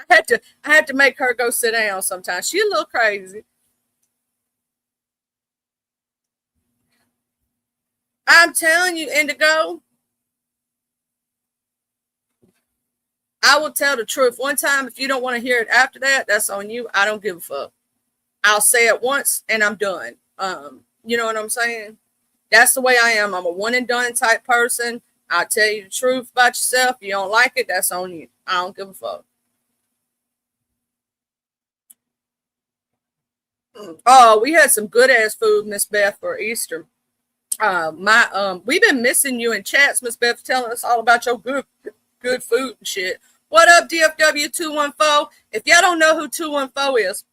I had to make her go sit down sometimes. She a little crazy. I'm telling you, Indigo, I will tell the truth one time. If you don't want to hear it after that, that's on you. I don't give a fuck. I'll say it once and I'm done. You know what I'm saying? That's the way I am. I'm a one and done type person. I'll tell you the truth about yourself. If you don't like it, that's on you. I don't give a fuck. Oh, we had some good ass food, Miss Beth, for Easter. We've been missing you in chats, Miss Beth, telling us all about your good food and shit. What up, DFW 214? If y'all don't know who 214 is,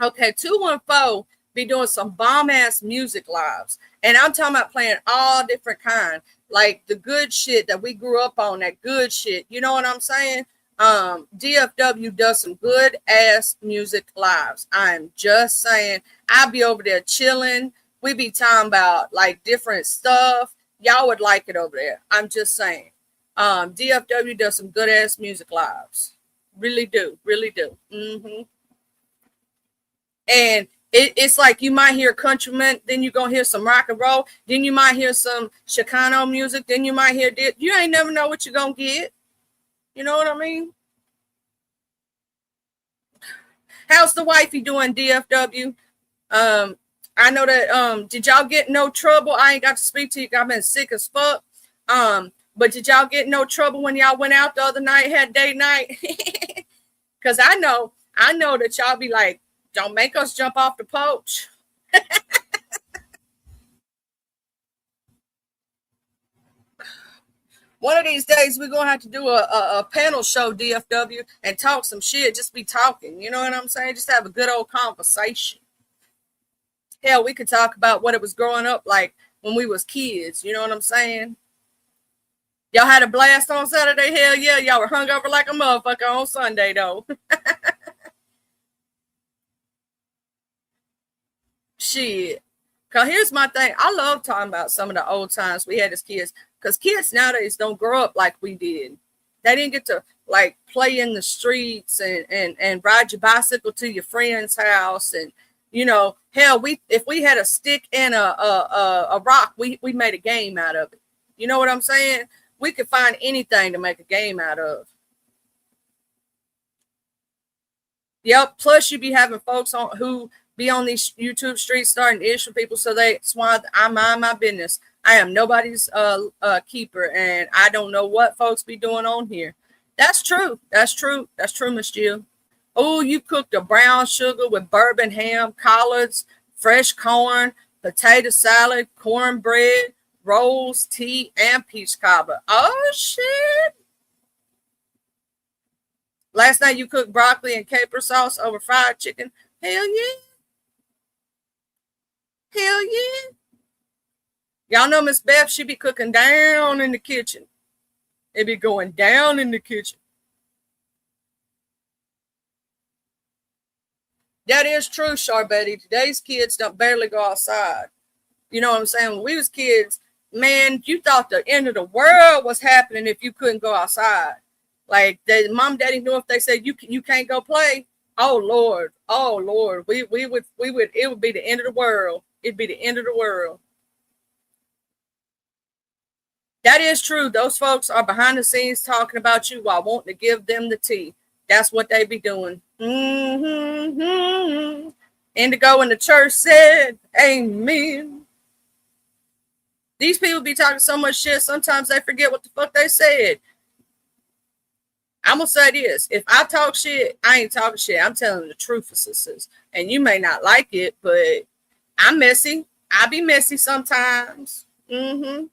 okay, 214 be doing some bomb ass music lives, and I'm talking about playing all different kind, like the good shit that we grew up on. That good shit, you know what I'm saying? DFW does some good ass music lives. I'm just saying, I'll be over there chilling. We be talking about like different stuff. Y'all would like it over there. I'm just saying. DFW does some good ass music lives. Really do. Mm-hmm. And It's like you might hear countryman, then you're gonna hear some rock and roll, then you might hear some Chicano music, then you might hear this. You ain't never know what you're gonna get. You know what I mean? How's the wifey doing, DFW? I know that did y'all get no trouble? I ain't got to speak to you. I've been sick as fuck. But did y'all get no trouble when y'all went out the other night, had date night? Cause I know that y'all be like, don't make us jump off the porch. One of these days we're gonna have to do a panel show, DFW, and talk some shit. Just be talking, you know what I'm saying? Just have a good old conversation. Hell, we could talk about what it was growing up like when we was kids, you know what I'm saying? Y'all had a blast on Saturday? Hell yeah, y'all were hungover like a motherfucker on Sunday though. Shit. Cause here's my thing. I love talking about some of the old times we had as kids. Cause kids nowadays don't grow up like we did. They didn't get to like play in the streets and ride your bicycle to your friend's house. And you know, hell, if we had a stick and a rock, we made a game out of it. You know what I'm saying? We could find anything to make a game out of. Yep. Plus, you be having folks on who be on these YouTube streets starting issues for people, so that's why I mind my business. I am nobody's keeper, and I don't know what folks be doing on here. That's true. That's true. That's true, Miss Jill. Oh, you cooked a brown sugar with bourbon ham, collards, fresh corn, potato salad, cornbread, rolls, tea, and peach cobbler. Oh shit! Last night you cooked broccoli and caper sauce over fried chicken. Hell yeah. Hell yeah. Y'all know Miss Beth, she be cooking down in the kitchen. It be going down in the kitchen. That is true, Charbetty. Today's kids don't barely go outside. You know what I'm saying? When we was kids, man, you thought the end of the world was happening if you couldn't go outside. Like mom, daddy knew if they said you can't go play. Oh Lord, we would it would be the end of the world. It'd be the end of the world. That is true. Those folks are behind the scenes talking about you while wanting to give them the tea. That's what they be doing. Mm-hmm. Indigo in the church said, amen. These people be talking so much shit, sometimes they forget what the fuck they said. I'm going to say this. If I talk shit, I ain't talking shit. I'm telling the truth, sisters. And you may not like it, but I'm messy. I be messy sometimes. Mm-hmm.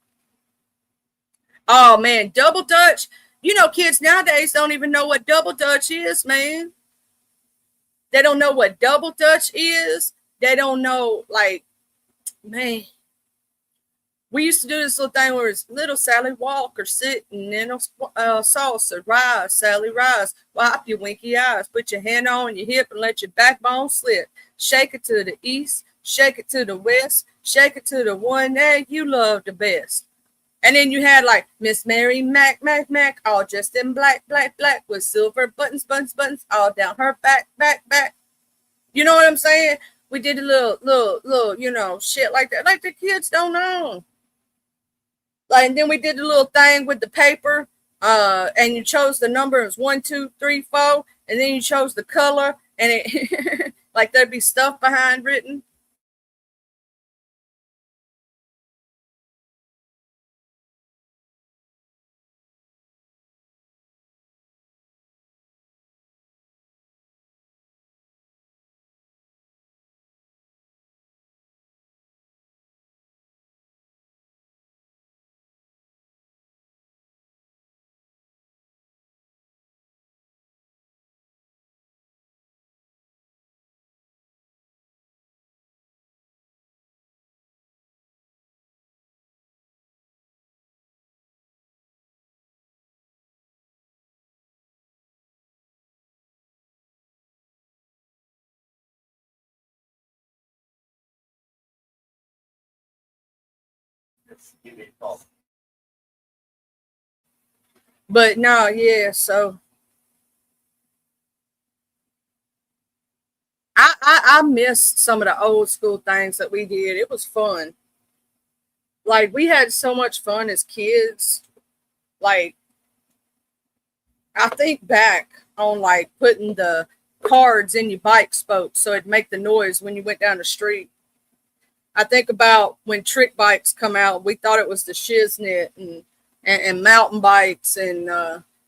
Oh, man, double dutch. You know, kids nowadays don't even know what double dutch is, man. They don't know what double dutch is. They don't know, like, man. We used to do this little thing where it's little Sally Walker sitting in a saucer. Rise, Sally, rise. Wipe your winky eyes. Put your hand on your hip and let your backbone slip. Shake it to the east. Shake it to the west. Shake it to the one that you love the best. And then you had like Miss Mary Mac, all dressed in black, with silver buttons, all down her back. You know what I'm saying? We did a little, you know, shit like that. Like the kids don't know. Like, and then we did the little thing with the paper, and you chose the numbers 1, 2, 3, 4, and then you chose the color, and it like there'd be stuff behind written. But no, yeah, so I I missed some of the old school things that we did. It was fun. Like, we had so much fun as kids. Like, I think back on like putting the cards in your bike spokes so it'd make the noise when you went down the street. I think about when trick bikes come out, we thought it was the shiznit and mountain bikes. And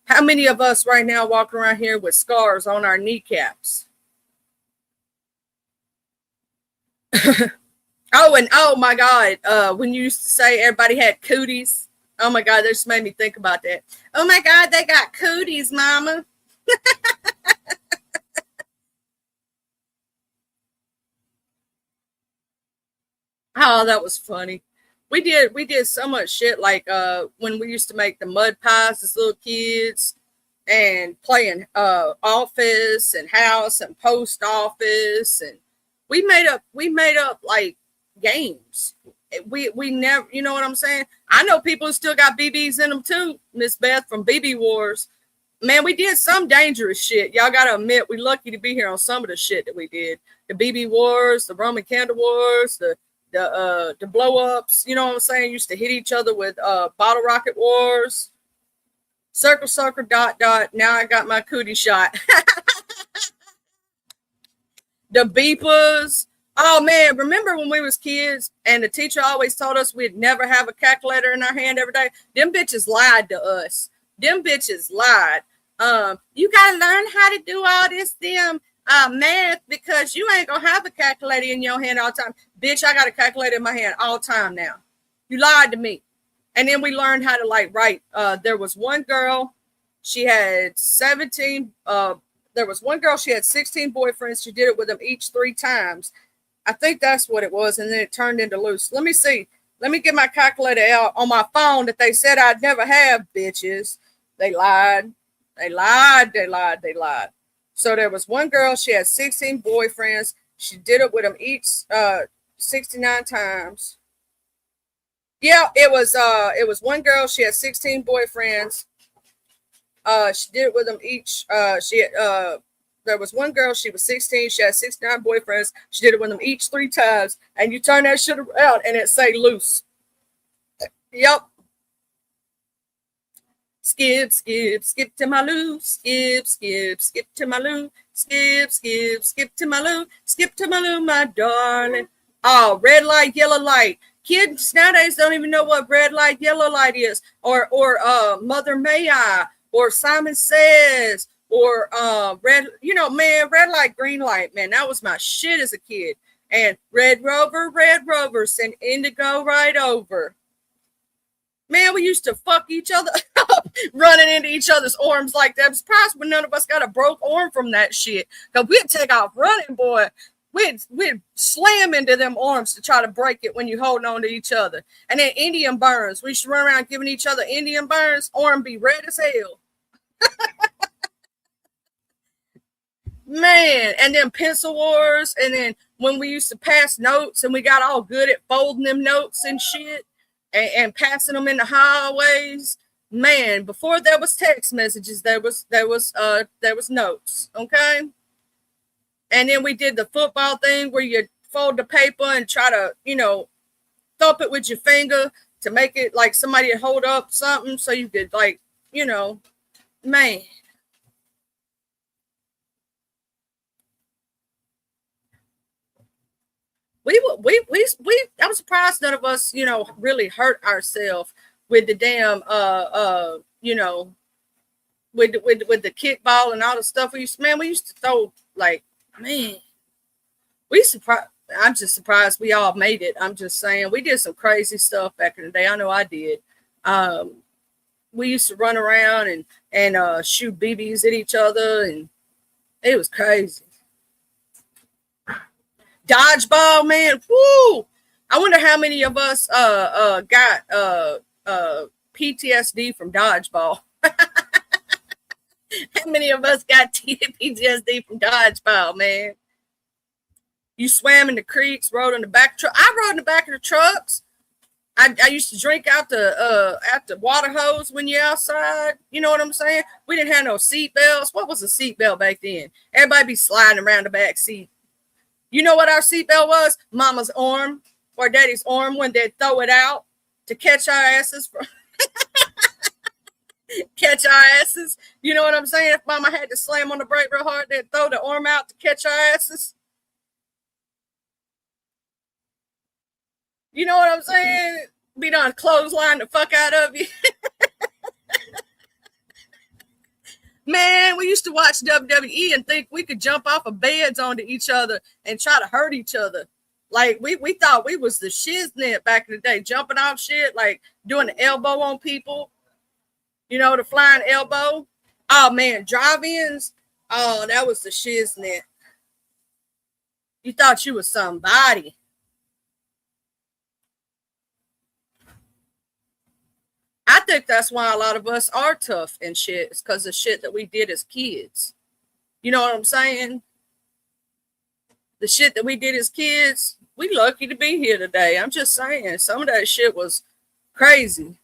how many of us right now walk around here with scars on our kneecaps? Oh, and oh my God, when you used to say everybody had cooties. Oh my God, that just made me think about that. Oh my God, they got cooties, mama. Oh, that was funny. We did so much shit, like when we used to make the mud pies as little kids and playing office and house and post office, and we made up like games. We never, you know what I'm saying? I know people who still got BBs in them too, Miss Beth from BB Wars. Man, we did some dangerous shit. Y'all gotta admit, we lucky to be here on some of the shit that we did. The BB Wars, the Roman Candle Wars, the blow ups, you know what I'm saying? Used to hit each other with bottle rocket wars. Circle, circle, dot, dot. Now I got my cootie shot. The beepers. Oh man, remember when we was kids and the teacher always told us we'd never have a calculator in our hand every day? Them bitches lied to us. Them bitches lied. You gotta learn how to do all this math because you ain't gonna have a calculator in your hand all the time. Bitch, I got a calculator in my hand all the time now. You lied to me. And then we learned how to like write. There was one girl, she had 17. There was one girl, she had 16 boyfriends. She did it with them each 3 times. I think that's what it was. And then it turned into loose. Let me see. Let me get my calculator out on my phone that they said I'd never have, bitches. They lied. They lied. They lied. They lied. So there was one girl, she had 16 boyfriends. She did it with them each 69 times. Yeah, it was one girl, she had 16 boyfriends. She did it with them each. There was one girl, she was 16, she had 69 boyfriends. She did it with them each 3 times. And you turn that shit around and it say loose. Yep. Skip, skip, skip to my loo. Skip, skip, skip to my loo. Skip, skip, skip to my loo. Skip to my loo, my darling. Oh, red light, yellow light. Kids nowadays don't even know what red light, yellow light is. Or Mother May I, or Simon Says, or red, man, red light, green light, man. That was my shit as a kid. And red rover, send indigo right over. Man, we used to fuck each other up, running into each other's arms like that. I'm surprised when none of us got a broke arm from that shit. Because we'd take off running, boy. We'd slam into them arms to try to break it when you holding on to each other. And then Indian burns. We used to run around giving each other Indian burns. Arm be red as hell. Man, and then pencil wars. And then when we used to pass notes and we got all good at folding them notes and shit. And passing them in the hallways, man. Before there was text messages, there was notes, okay. And then we did the football thing where you fold the paper and try to, thump it with your finger to make it like somebody would hold up something so you could like, man. I'm surprised none of us, really hurt ourselves with the damn, with the kickball and all the stuff we used to throw, like, man, I'm just surprised we all made it. I'm just saying, we did some crazy stuff back in the day. I know I did. We used to run around and shoot BBs at each other, and it was crazy. Dodgeball, man. Woo! I wonder how many of us got PTSD from dodgeball. How many of us got PTSD from dodgeball, man? You swam in the creeks, rode in the back of truck. I rode in the back of the trucks. I used to drink out the water hose when you're outside. You know what I'm saying? We didn't have no seat belts. What was a seat belt back then? Everybody be sliding around the back seat. You know what our seatbelt was? Mama's arm or daddy's arm when they'd throw it out to catch our asses. Catch our asses. You know what I'm saying? If mama had to slam on the brake real hard, they'd throw the arm out to catch our asses. You know what I'm saying? Be done clothesline the fuck out of you. Man, we used to watch WWE and think we could jump off of beds onto each other and try to hurt each other. Like we thought we was the shiznit back in the day, jumping off shit, like doing the elbow on people. You know, the flying elbow. Oh man, drive-ins. Oh, that was the shiznit. You thought you was somebody. I think that's why a lot of us are tough and shit. It's because of shit that we did as kids. You know what I'm saying? The shit that we did as kids, we lucky to be here today. I'm just saying, some of that shit was crazy.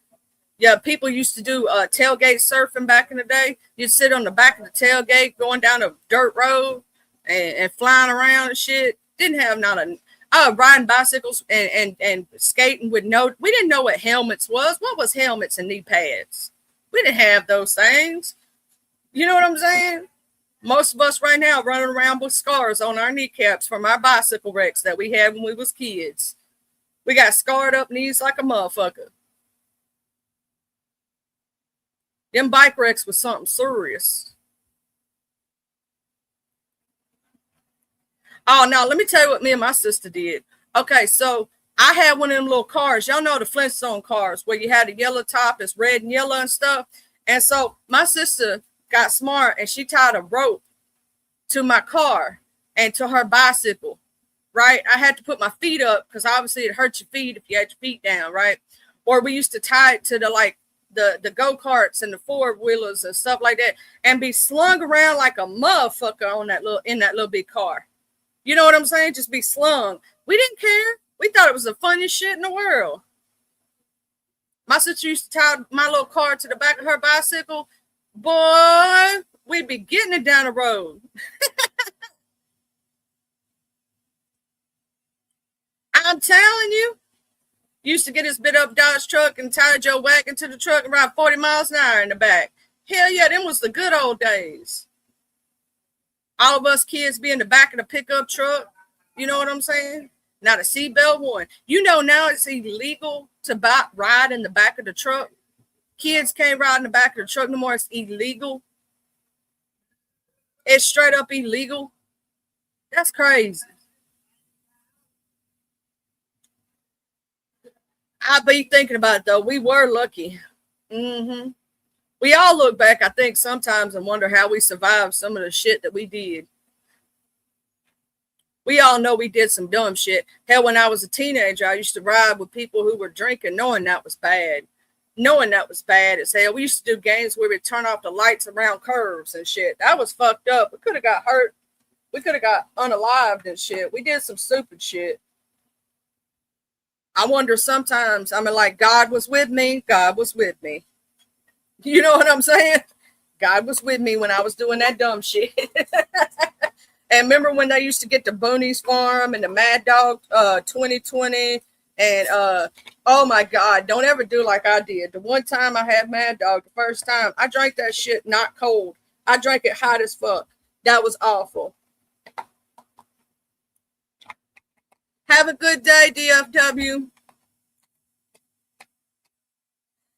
Yeah, people used to do tailgate surfing back in the day. You'd sit on the back of the tailgate going down a dirt road and flying around and shit. Didn't have not a riding bicycles and skating with we didn't know what helmets was. What was helmets and knee pads? We didn't have those things. You know what I'm saying? Most of us right now running around with scars on our kneecaps from our bicycle wrecks that we had when we was kids. We got scarred up knees like a motherfucker. Them bike wrecks was something serious. Oh, no, let me tell you what me and my sister did. Okay, so I had one of them little cars. Y'all know the Flintstone cars where you had a yellow top, it's red and yellow and stuff. And so my sister got smart and she tied a rope to my car and to her bicycle, right? I had to put my feet up because obviously it hurt your feet if you had your feet down, right? Or we used to tie it to the go-karts and the four-wheelers and stuff like that and be slung around like a motherfucker on in that little big car. You know what I'm saying? Just be slung. We didn't care. We thought it was the funniest shit in the world. My sister used to tie my little car to the back of her bicycle. Boy, we'd be getting it down the road. I'm telling you. Used to get his bit up Dodge truck and tie Joe wagon to the truck and ride 40 miles an hour in the back. Hell yeah, them was the good old days. All of us kids be in the back of the pickup truck. You know what I'm saying? Not a seatbelt one. You know now it's illegal to ride in the back of the truck. Kids can't ride in the back of the truck no more. It's illegal. It's straight up illegal. That's crazy. I be thinking about it though. We were lucky. Mm-hmm. We all look back, I think, sometimes and wonder how we survived some of the shit that we did. We all know we did some dumb shit. Hell, when I was a teenager, I used to ride with people who were drinking, knowing that was bad. Knowing that was bad as hell. We used to do games where we'd turn off the lights around curves and shit. That was fucked up. We could have got hurt. We could have got unalived and shit. We did some stupid shit. I wonder sometimes, I mean, like, God was with me. God was with me. You know what I'm saying? God was with me when I was doing that dumb shit. And remember when they used to get the Boonies Farm and the Mad Dog 2020 and oh my God, don't ever do like I did. The one time I had Mad Dog, the first time, I drank that shit not cold. I drank it hot as fuck. That was awful. Have a good day, DFW.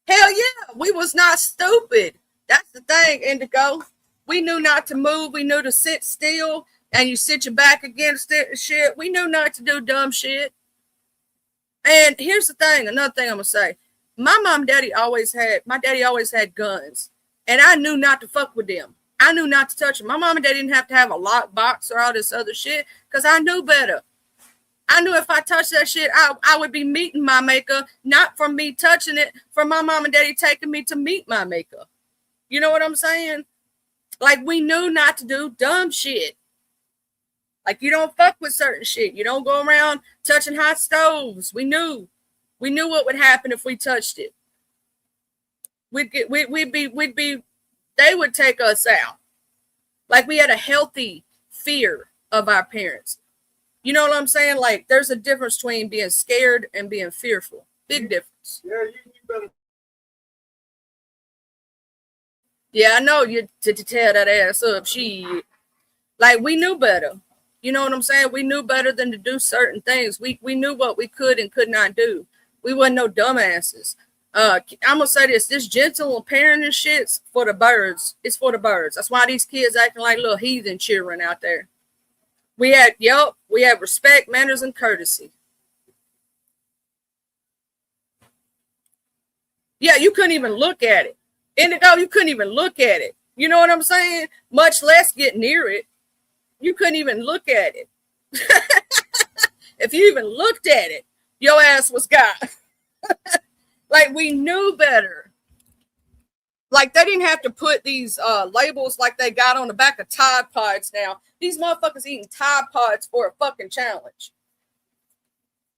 Hell yeah, we was not stupid. That's the thing, Indigo. We knew not to move. We knew to sit still, and you sit your back against it and shit. We knew not to do dumb shit. And here's the thing, another thing I'm going to say. My daddy always had guns, and I knew not to fuck with them. I knew not to touch them. My mom and dad didn't have to have a lock box or all this other shit because I knew better. I knew if I touched that shit, I would be meeting my maker, not from me touching it, from my mom and daddy taking me to meet my maker. You know what I'm saying? Like, we knew not to do dumb shit. Like, you don't fuck with certain shit. You don't go around touching hot stoves. We knew what would happen if we touched it. They would take us out. Like, we had a healthy fear of our parents. You know what I'm saying? Like, there's a difference between being scared and being fearful. Big difference. Yeah, you better. Yeah, I know you to tear that ass up. She, like, we knew better. You know what I'm saying? We knew better than to do certain things. We knew what we could and could not do. We wasn't no dumbasses. I'm gonna say this gentle parenting shit's for the birds. It's for the birds. That's why these kids acting like little heathen children out there. We had respect, manners, and courtesy. Yeah, you couldn't even look at it. Indigo, you couldn't even look at it. You know what I'm saying? Much less get near it. You couldn't even look at it. If you even looked at it, your ass was got. Like, we knew better. Like, they didn't have to put these labels like they got on the back of Tide Pods now. These motherfuckers eating Tide Pods for a fucking challenge.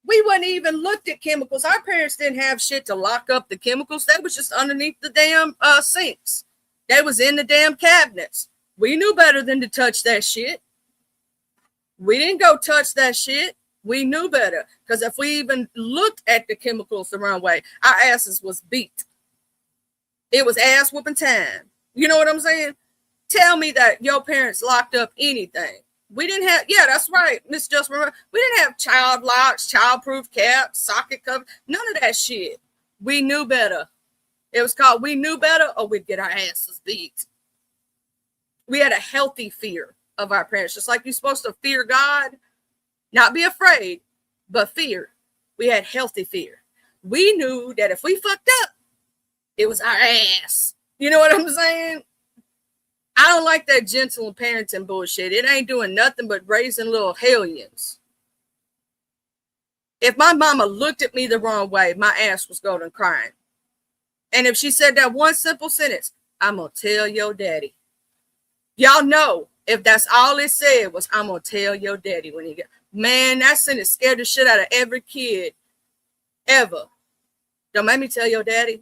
We wouldn't even looked at chemicals. Our parents didn't have shit to lock up the chemicals. They was just underneath the damn sinks. They was in the damn cabinets. We knew better than to touch that shit. We didn't go touch that shit. We knew better. Because if we even looked at the chemicals the wrong way, our asses was beat. It was ass whooping time. You know what I'm saying? Tell me that your parents locked up anything. We didn't have, yeah, that's right, Miss Just Remember. We didn't have child locks, childproof caps, socket covers, none of that shit. We knew better. It was called we knew better or we'd get our asses beat. We had a healthy fear of our parents, just like you're supposed to fear God, not be afraid, but fear. We had healthy fear. We knew that if we fucked up, it was our ass. You know what I'm saying? I don't like that gentle parenting bullshit. It ain't doing nothing but raising little hellions. If my mama looked at me the wrong way, my ass was going crying. And if she said that one simple sentence, I'm going to tell your daddy. Y'all know, if that's all it said was, I'm going to tell your daddy when he get. Man, that sentence scared the shit out of every kid ever. Don't make me tell your daddy.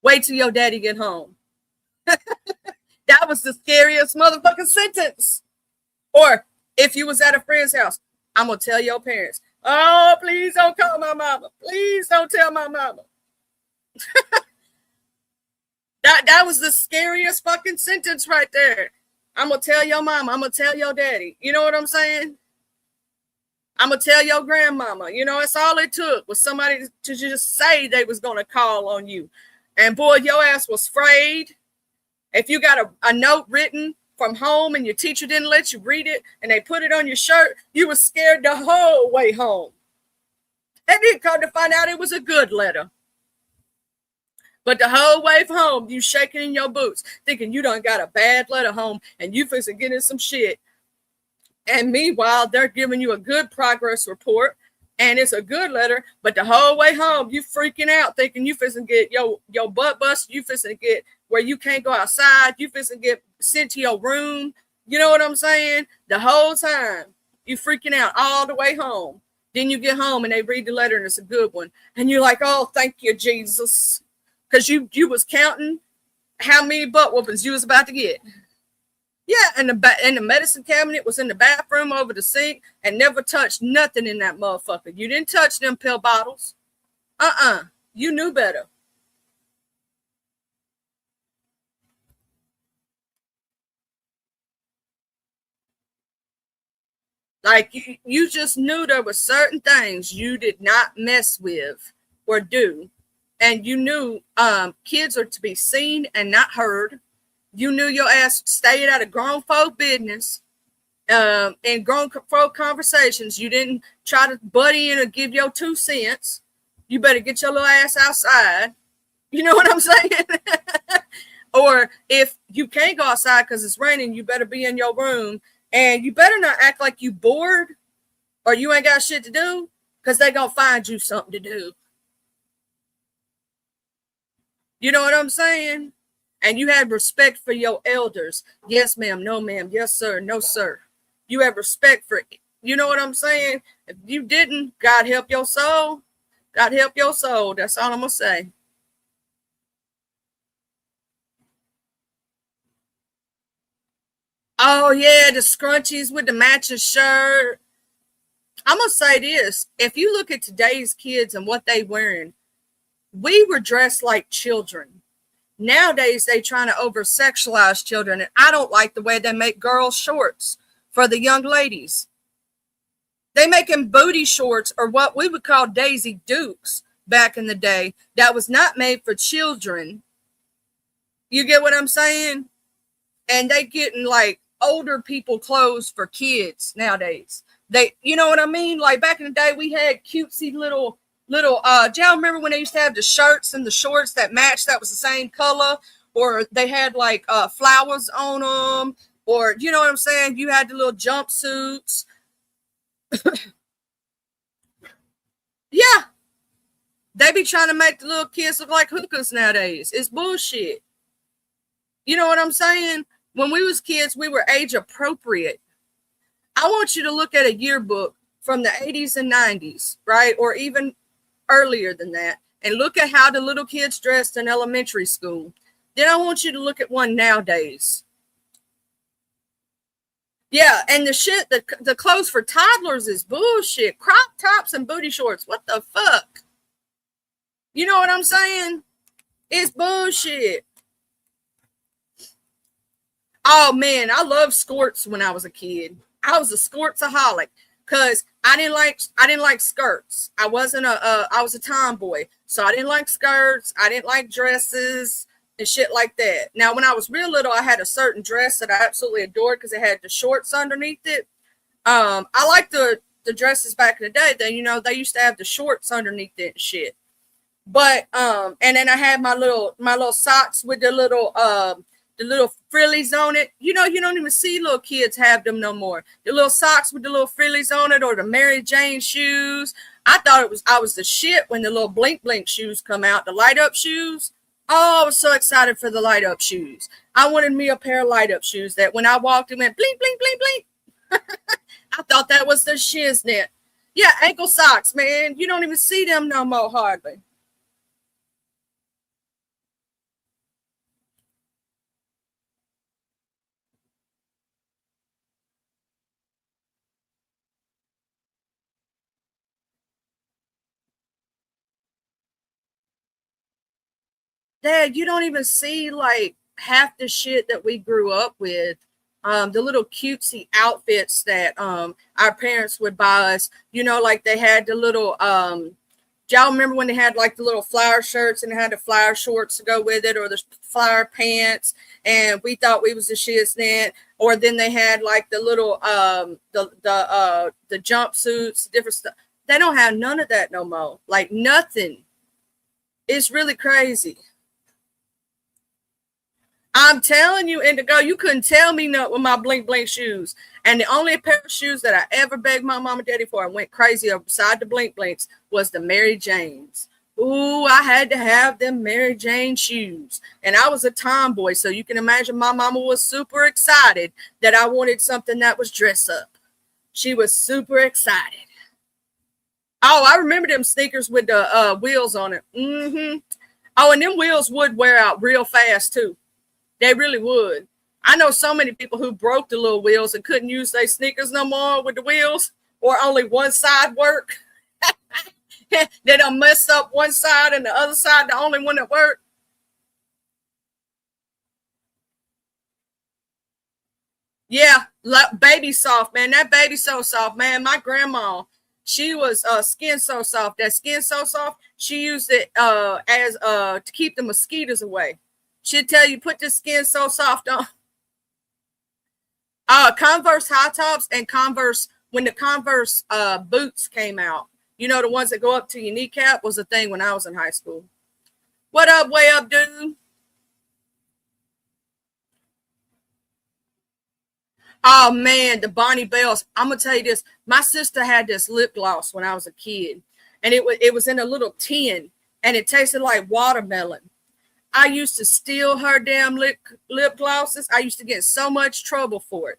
Wait till your daddy get home. That was the scariest motherfucking sentence. Or if you was at a friend's house, I'm going to tell your parents, oh, please don't call my mama. Please don't tell my mama. That was the scariest fucking sentence right there. I'm going to tell your mama. I'm going to tell your daddy. You know what I'm saying? I'm going to tell your grandmama. You know, that's all it took was somebody to just say they was going to call on you. And boy, your ass was afraid. If you got a note written from home and your teacher didn't let you read it and they put it on your shirt, you were scared the whole way home. And then come to find out it was a good letter. But the whole way home, you shaking in your boots, thinking you done got a bad letter home and you fixing getting some shit. And meanwhile, they're giving you a good progress report. And it's a good letter, but the whole way home, you freaking out, thinking you fixing get your butt busted, you fixing get where you can't go outside, you fixing get sent to your room. You know what I'm saying? The whole time, you freaking out all the way home. Then you get home and they read the letter and it's a good one. And you're like, oh, thank you, Jesus. Because you was counting how many butt whoopings you was about to get. Yeah, and the medicine cabinet was in the bathroom over the sink and never touched nothing in that motherfucker. You didn't touch them pill bottles. You knew better. Like, you just knew there were certain things you did not mess with or do. And you knew kids are to be seen and not heard. You knew your ass stayed out of grown folk business, in grown folk conversations. You didn't try to butt in or give your 2 cents. You better get your little ass outside. You know what I'm saying? Or if you can't go outside because it's raining, you better be in your room. And you better not act like you bored or you ain't got shit to do, because they're going to find you something to do. You know what I'm saying? And you had respect for your elders. Yes, ma'am. No, ma'am. Yes, sir. No, sir. You have respect for it. You know what I'm saying? If you didn't, God help your soul. God help your soul. That's all I'm going to say. Oh yeah, the scrunchies with the matching shirt. I'm gonna say this: if you look at today's kids and what they wearing, we were dressed like children. Nowadays, they trying to over sexualize children, and I don't like the way they make girls shorts for the young ladies. They making booty shorts, or what we would call Daisy Dukes back in the day, that was not made for children. You get what I'm saying? And they getting like older people clothes for kids nowadays. They, you know what I mean? Like back in the day, we had cutesy little. Do y'all remember when they used to have the shirts and the shorts that matched? That was the same color, or they had like flowers on them, or you know what I'm saying? You had the little jumpsuits. Yeah, they be trying to make the little kids look like hookers nowadays. It's bullshit. You know what I'm saying? When we was kids, we were age appropriate. I want you to look at a yearbook from the 80s and 90s, right? Or even earlier than that, and look at how the little kids dressed in elementary school. Then I want you to look at one nowadays. Yeah, and the clothes for toddlers is bullshit. Crop tops and booty shorts. What the fuck? You know what I'm saying? It's bullshit. Oh man, I loved skirts when I was a kid. I was a skirtsaholic because I didn't like skirts. I was a tomboy, so I didn't like skirts. I didn't like dresses and shit like that. Now, when I was real little, I had a certain dress that I absolutely adored because it had the shorts underneath it. I liked the dresses back in the day. Then they used to have the shorts underneath it and shit. But and then I had my little socks with the little frillies on it. You don't even see little kids have them no more. The little socks with the little frillies on it, or the Mary Jane shoes. I was the shit when the little blink blink shoes come out, the light up shoes. Oh, I was so excited for the light up shoes. I wanted me a pair of light up shoes that when I walked, it went blink blink blink blink. I thought that was the shiznit. Yeah, ankle socks, man. You don't even see them no more hardly. Dad, you don't even see like half the shit that we grew up with. The little cutesy outfits that our parents would buy us. Like they had the little y'all remember when they had like the little flower shirts and they had the flower shorts to go with it, or the flower pants, and we thought we was the shiznit. Or then they had like the little the jumpsuits, different stuff. They don't have none of that no more. Like nothing. It's really crazy. I'm telling you, Indigo, you couldn't tell me nothing with my blink blink shoes. And the only pair of shoes that I ever begged my mom and daddy for and went crazy over beside the blink blinks was the Mary Janes. Ooh, I had to have them Mary Jane shoes. And I was a tomboy, so you can imagine my mama was super excited that I wanted something that was dress up. She was super excited. Oh, I remember them sneakers with the wheels on it. Mm-hmm. Oh, and them wheels would wear out real fast, too. They really would. I know so many people who broke the little wheels and couldn't use their sneakers no more with the wheels, or only one side work. They don't mess up one side and the other side, the only one that worked. Yeah, baby soft, man. That baby so soft, man. My grandma, she was skin so soft. That skin so soft, she used it as to keep the mosquitoes away. She'd tell you, put this skin so soft on. Converse high tops and Converse, when the Converse boots came out, the ones that go up to your kneecap, was a thing when I was in high school. What up, way up, dude? Oh man, the Bonnie Bells. I'm gonna tell you this. My sister had this lip gloss when I was a kid, and it was in a little tin, and it tasted like watermelon. I used to steal her damn lip glosses. I used to get in so much trouble for it.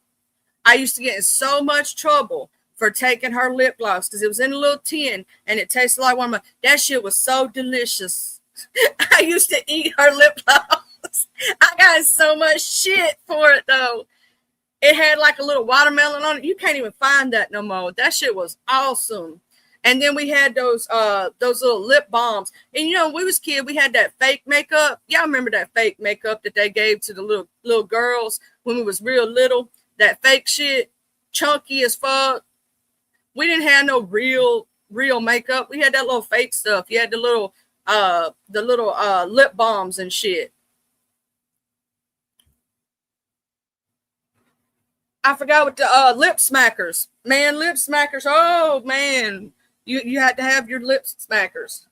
I used to get in so much trouble for taking her lip gloss because it was in a little tin and it tasted like one of my. That shit was so delicious. I used to eat her lip gloss. I got so much shit for it though. It had like a little watermelon on it. You can't even find that no more. That shit was awesome. And then we had those little lip balms. And you know, when we was kids, we had that fake makeup. Y'all remember that fake makeup that they gave to the little girls when we was real little? That fake shit, chunky as fuck. We didn't have no real makeup. We had that little fake stuff. You had the little lip balms and shit. I forgot what the lip smackers. Man, lip smackers. Oh man. You had to have your lip smackers.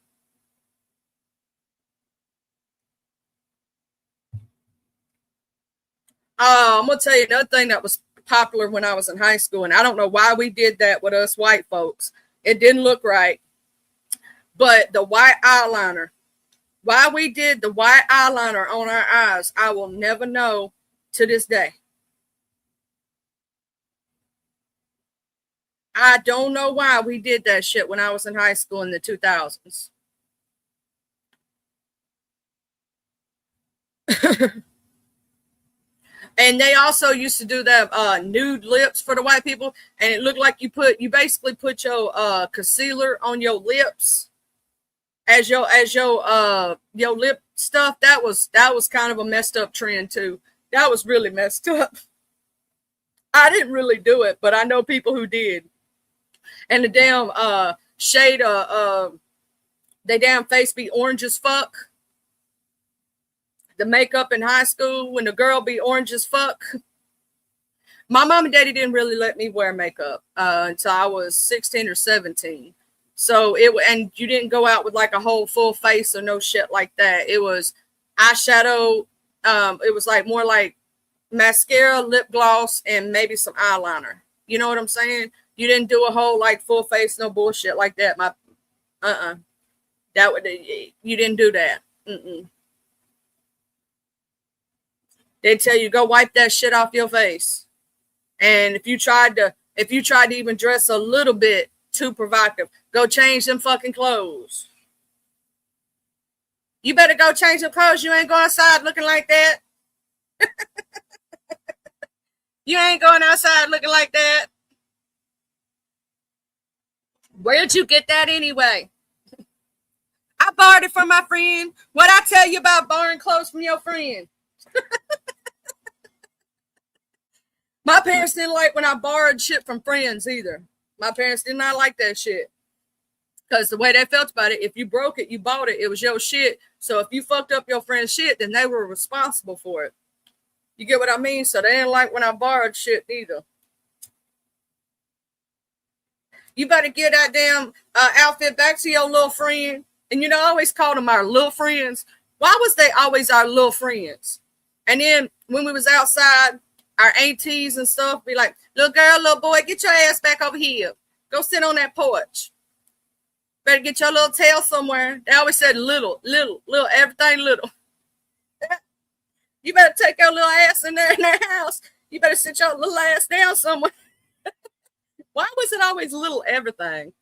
I'm gonna tell you another thing that was popular when I was in high school, and I don't know why we did that with us white folks. It didn't look right. But the white eyeliner. Why we did the white eyeliner on our eyes, I will never know to this day. I don't know why we did that shit when I was in high school in the 2000s. And they also used to do that nude lips for the white people, and it looked like you basically put your concealer on your lips as your lip stuff. That was kind of a messed up trend too. That was really messed up. I didn't really do it, but I know people who did. And the damn shade of they damn face be orange as fuck. The makeup in high school when the girl be orange as fuck. My mom and daddy didn't really let me wear makeup until I was 16 or 17. So and you didn't go out with like a whole full face or no shit like that. It was eyeshadow. It was like more like mascara, lip gloss, and maybe some eyeliner. You know what I'm saying? You didn't do a whole like full face, no bullshit like that. That would you didn't do that. They tell you go wipe that shit off your face. And if you tried to even dress a little bit too provocative, go change them fucking clothes. You better go change your clothes. You ain't going outside looking like that. You ain't going outside looking like that. Where'd you get that anyway? I borrowed it from my friend. What'd I tell you about borrowing clothes from your friend? My parents didn't like when I borrowed shit from friends either. My parents did not like that shit. Because the way they felt about it, if you broke it, you bought it. It was your shit. So if you fucked up your friend's shit, then they were responsible for it. You get what I mean? So they didn't like when I borrowed shit either. You better get that damn outfit back to your little friend. And you know, I always called them our little friends. Why was they always our little friends? And then when we was outside, our aunties and stuff be like, little girl, little boy, get your ass back over here. Go sit on that porch. Better get your little tail somewhere. They always said little, everything little. You better take your little ass in their house. You better sit your little ass down somewhere. Why was it always little everything?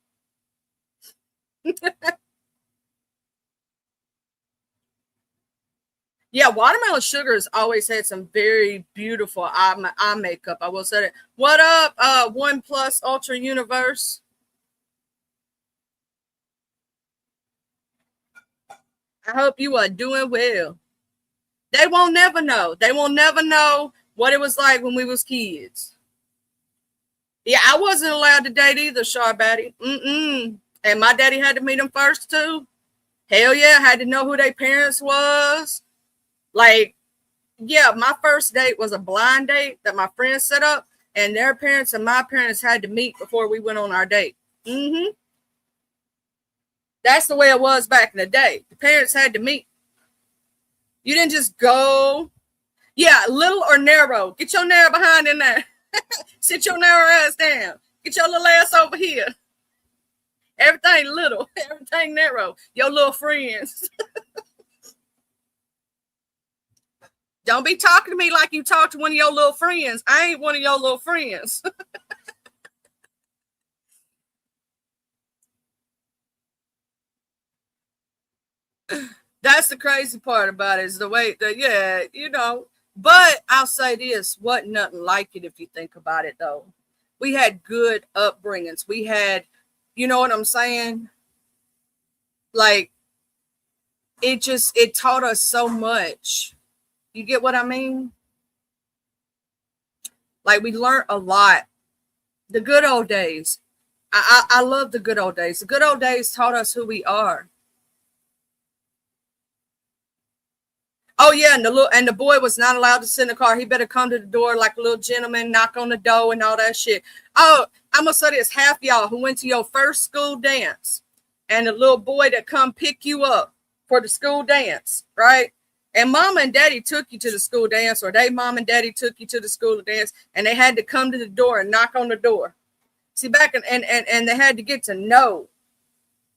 Yeah, watermelon sugar has always had some very beautiful eye makeup. I will say that. What up, One Plus Ultra Universe? I hope you are doing well. They won't never know. They will never know what it was like when we was kids. Yeah, I wasn't allowed to date either, Sharbatty. And my daddy had to meet them first too. Hell yeah, I had to know who their parents was. Like, yeah, my first date was a blind date that my friends set up, and their parents and my parents had to meet before we went on our date. That's the way it was back in the day. The parents had to meet. You didn't just go. Yeah, little or narrow. Get your narrow behind in there. Sit your narrow ass down. Get your little ass over here. Everything little, everything narrow. Your little friends. Don't be talking to me like you talk to one of your little friends. I ain't one of your little friends. That's the crazy part about it is the way that, yeah, you know, But I'll say this, wasn't nothing like it if you think about it though. We had good upbringings. We had, you know what I'm saying? Like it taught us so much. You get what I mean? Like we learned a lot. The good old days. I love the good old days. The good old days taught us who we are. Oh yeah, and the boy was not allowed to sit in the car. He better come to the door like a little gentleman, knock on the door and all that shit. Oh, I'm gonna say this: half y'all who went to your first school dance, and the little boy that come pick you up for the school dance, right? And mama and daddy took you to the school dance, or mom and daddy took you to the school dance, and they had to come to the door and knock on the door. See, back and they had to get to know,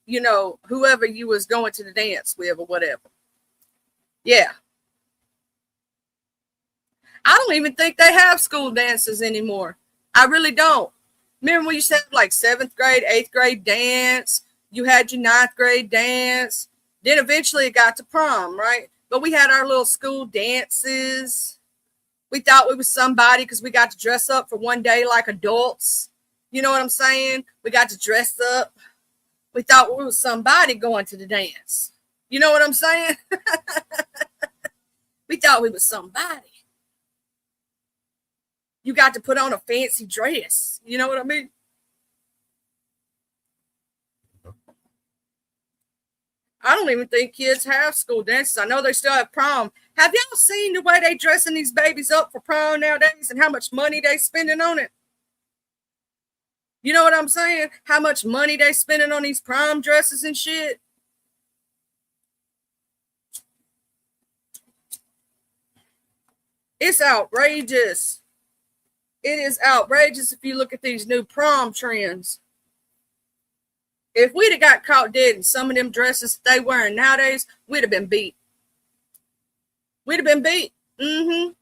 you know, whoever you was going to the dance with or whatever. Yeah. I don't even think they have school dances anymore. I really don't. Remember when you said like 7th grade, 8th grade dance? You had your 9th grade dance. Then eventually it got to prom, right? But we had our little school dances. We thought we was somebody because we got to dress up for one day like adults. You know what I'm saying? We got to dress up. We thought we was somebody going to the dance. You know what I'm saying? We thought we was somebody. You got to put on a fancy dress. You know what I mean? I don't even think kids have school dances. I know they still have prom. Have y'all seen the way they dressing these babies up for prom nowadays and how much money they spending on it? You know what I'm saying? How much money they spending on these prom dresses and shit? It's outrageous. It is outrageous if you look at these new prom trends. If we'd have got caught dead in some of them dresses they wearing nowadays, we'd have been beat. We'd have been beat. Mm-hmm.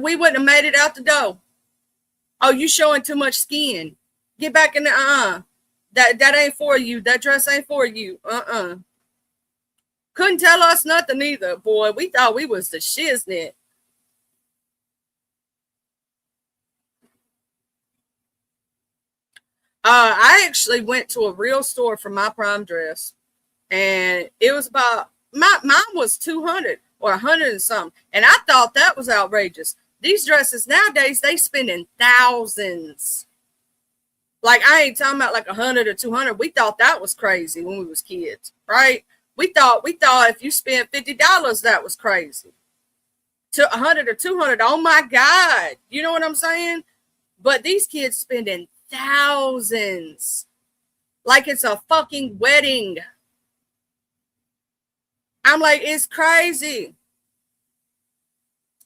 We wouldn't have made it out the door. Oh, you showing too much skin. Get back in the That ain't for you. That dress ain't for you. Couldn't tell us nothing either, boy. We thought we was the shiznit. I actually went to a real store for my prom dress, and it was about mine was 200 or 100 and something, and I thought that was outrageous. These dresses nowadays they spending thousands. Like I ain't talking about like 100 or 200. We thought that was crazy when we was kids, right? We thought if you spent $50 that was crazy. To 100 or 200, oh my God, you know what I'm saying? But these kids spending thousands like it's a fucking wedding. I'm like, it's crazy.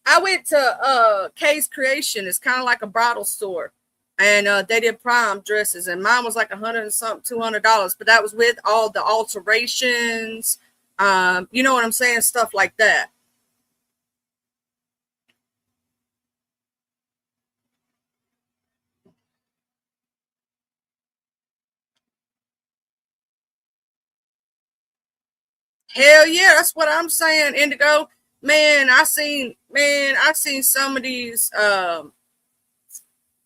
I went to Kay's Creation. It's kind of like a bridal store, and they did prom dresses, and mine was like 100 and something, $200, but that was with all the alterations. You know what I'm saying? Stuff like that. Hell yeah, that's what I'm saying, Indigo. I seen some of these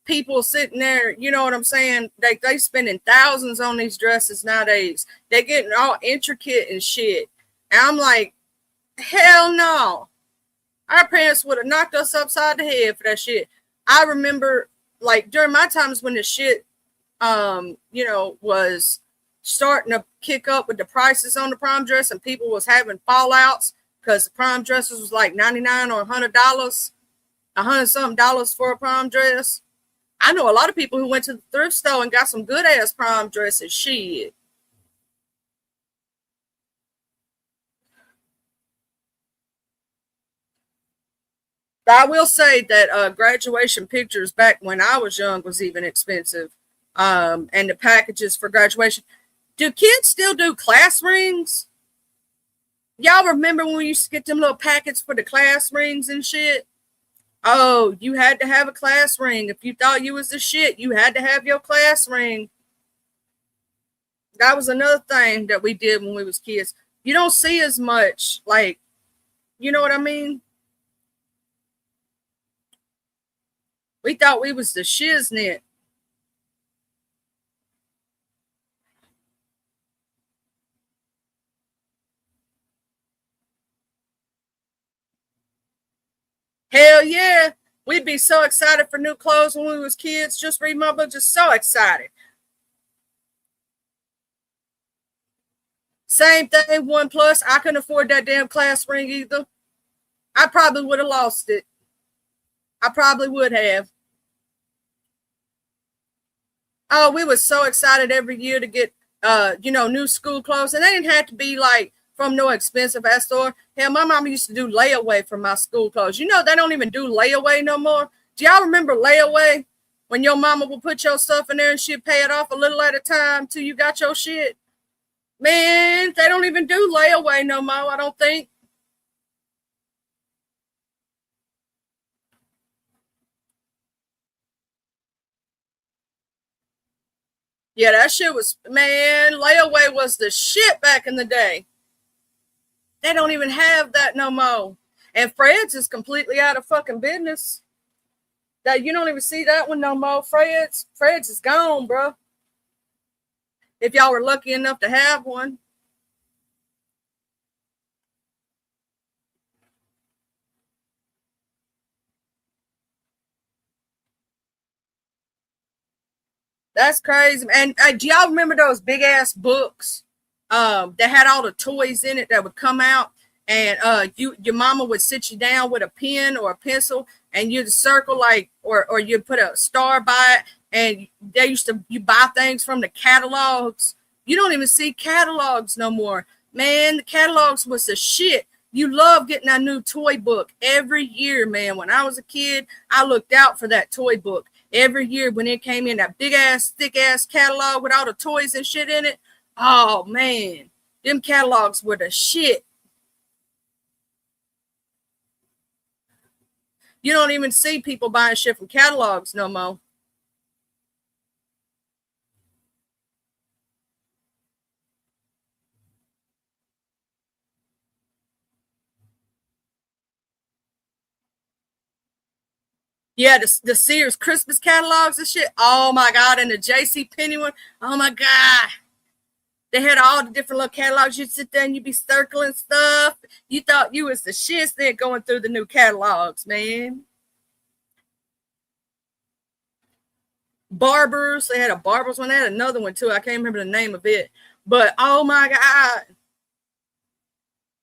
people sitting there, you know what I'm saying? They spending thousands on these dresses nowadays. They getting all intricate and shit. And I'm like, hell no. Our parents would have knocked us upside the head for that shit. I remember like during my times when the shit you know, was starting to kick up with the prices on the prom dress and people was having fallouts because the prom dresses was like $99 or $100, $100 something for a prom dress. I know a lot of people who went to the thrift store and got some good ass prom dresses. Shit. I will say that graduation pictures back when I was young was even expensive. And the packages for graduation. Do kids still do class rings? Y'all remember when we used to get them little packets for the class rings and shit? Oh, you had to have a class ring. If you thought you was the shit, you had to have your class ring. That was another thing that we did when we was kids. You don't see as much like You know what I mean? We thought we was the shiznit. Hell yeah. We'd be so excited for new clothes when we was kids. Just read my book, just so excited. Same thing, One Plus. I couldn't afford that damn class ring either. I probably would have lost it. I probably would have. Oh, we were so excited every year to get new school clothes. And they didn't have to be like from no expensive ass store. Hell, my mama used to do layaway for my school clothes. You know, they don't even do layaway no more. Do y'all remember layaway? When your mama would put your stuff in there and she'd pay it off a little at a time till you got your shit. Man, they don't even do layaway no more, I don't think. Yeah, that shit was, man, layaway was the shit back in the day. They don't even have that no more. And Fred's is completely out of fucking business. That you don't even see that one no more. Fred's is gone, bro. If y'all were lucky enough to have one. That's crazy. And do y'all remember those big ass books that had all the toys in it that would come out? And your mama would sit you down with a pen or a pencil, and you'd circle like, or you'd put a star by it. And they used to, you buy things from the catalogs. You don't even see catalogs no more. Man, the catalogs was the shit. You love getting a new toy book every year, man. When I was a kid, I looked out for that toy book every year when it came in, that big ass, thick ass catalog with all the toys and shit in it. Oh man, them catalogs were the shit. You don't even see people buying shit from catalogs no more. Yeah, the Sears Christmas catalogs and shit. Oh my god, and the JC Penney one. Oh my god. They had all the different little catalogs. You'd sit there and you'd be circling stuff. You thought you was the shit there going through the new catalogs, man. Barbers. They had a Barbers one. They had another one too. I can't remember the name of it. But oh my god.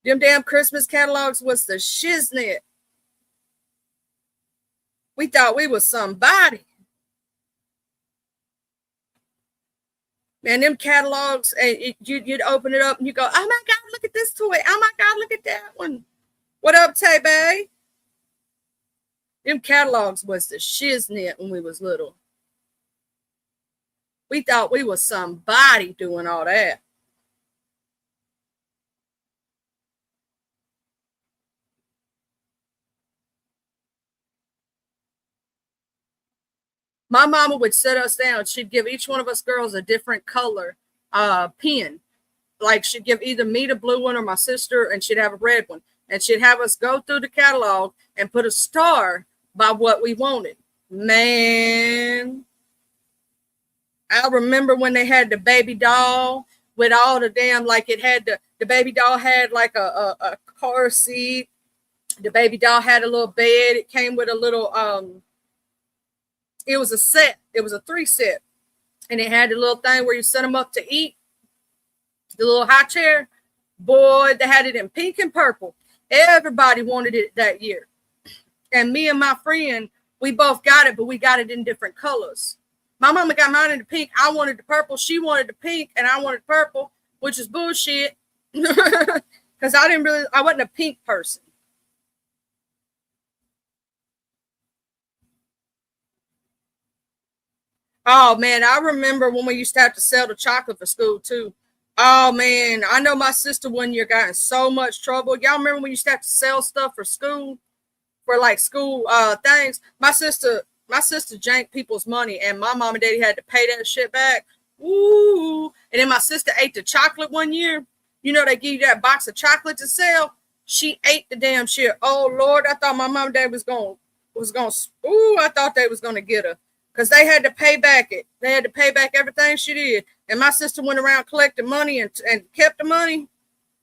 Them damn Christmas catalogs was the shiznit. We thought we was somebody. Man, them catalogs, you'd open it up and you go, oh my God, look at this toy. Oh my God, look at that one. What up, Tay Bay? Them catalogs was the shiznit when we was little. We thought we was somebody doing all that. My mama would sit us down. She'd give each one of us girls a different color pen. Like she'd give either me the blue one or my sister, and she'd have a red one. And she'd have us go through the catalog and put a star by what we wanted. Man, I remember when they had the baby doll with all the damn, like it had the baby doll had like a car seat. The baby doll had a little bed. It came with a little it was a set. It was a 3 set. And it had the little thing where you set them up to eat. The little high chair. Boy, they had it in pink and purple. Everybody wanted it that year. And me and my friend, we both got it, but we got it in different colors. My mama got mine in the pink. I wanted the purple. She wanted the pink, and I wanted purple, which is bullshit. Because I wasn't a pink person. Oh man, I remember when we used to have to sell the chocolate for school too. Oh man, I know my sister one year got in so much trouble. Y'all remember when we used to have to sell stuff for school, for like school things? My sister janked people's money, and my mom and daddy had to pay that shit back. Ooh. And then my sister ate the chocolate one year. You know, they give you that box of chocolate to sell. She ate the damn shit. Oh Lord, I thought my mom and dad was going. I thought they was gonna get her because they had to pay back it. They had to pay back everything she did. And my sister went around collecting money and kept the money.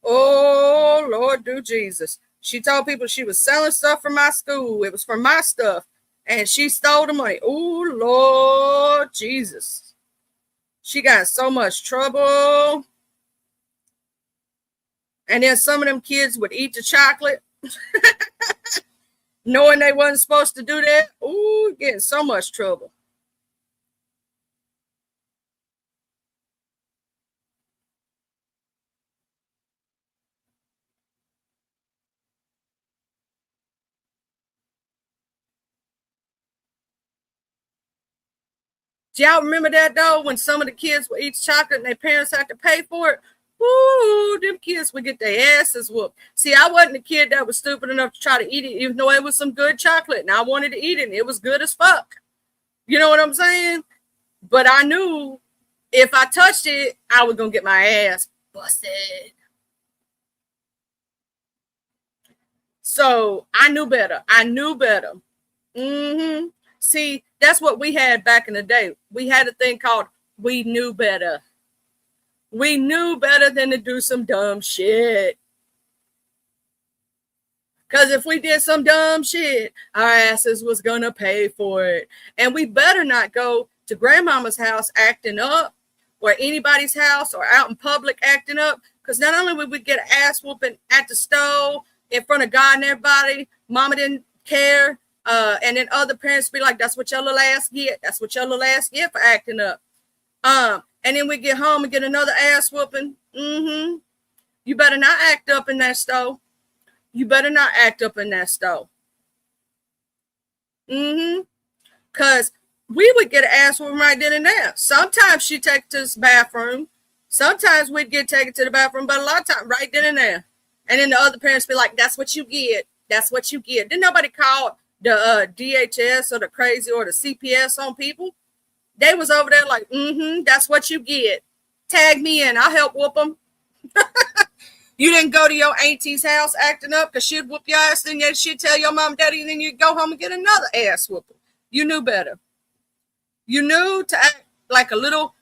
Oh Lord, do Jesus. She told people she was selling stuff from my school. It was from my stuff. And she stole the money. Oh Lord Jesus. She got in so much trouble. And then some of them kids would eat the chocolate. Knowing they wasn't supposed to do that. Ooh, getting so much trouble. Do y'all remember that though? When some of the kids would eat chocolate and their parents had to pay for it? Ooh, them kids would get their asses whooped. See, I wasn't a kid that was stupid enough to try to eat it, even though it was some good chocolate and I wanted to eat it and it was good as fuck. You know what I'm saying? But I knew if I touched it, I was going to get my ass busted. So I knew better. Mm-hmm. See, that's what we had back in the day. We had a thing called we knew better. We knew better than to do some dumb shit. Because if we did some dumb shit, our asses was going to pay for it. And we better not go to grandmama's house acting up or anybody's house or out in public acting up. Because not only would we get an ass whooping at the stove in front of God and everybody, mama didn't care. And then other parents be like, that's what your little ass get. That's what your little ass get for acting up. And then we get home and get another ass whooping. Mm-hmm. You better not act up in that stove. You better not act up in that stove. Mm-hmm. Because we would get an ass whooping right then and there. Sometimes she'd take to the bathroom. Sometimes we'd get taken to the bathroom, but a lot of times right then and there. And then the other parents be like, that's what you get. That's what you get. Didn't nobody call the DHS or the crazy or the CPS on people? They was over there like, that's what you get. Tag me in. I'll help whoop them. You didn't go to your auntie's house acting up because she'd whoop your ass, then she'd tell your mom and daddy, and then you'd go home and get another ass whooping. You knew better. You knew to act like a little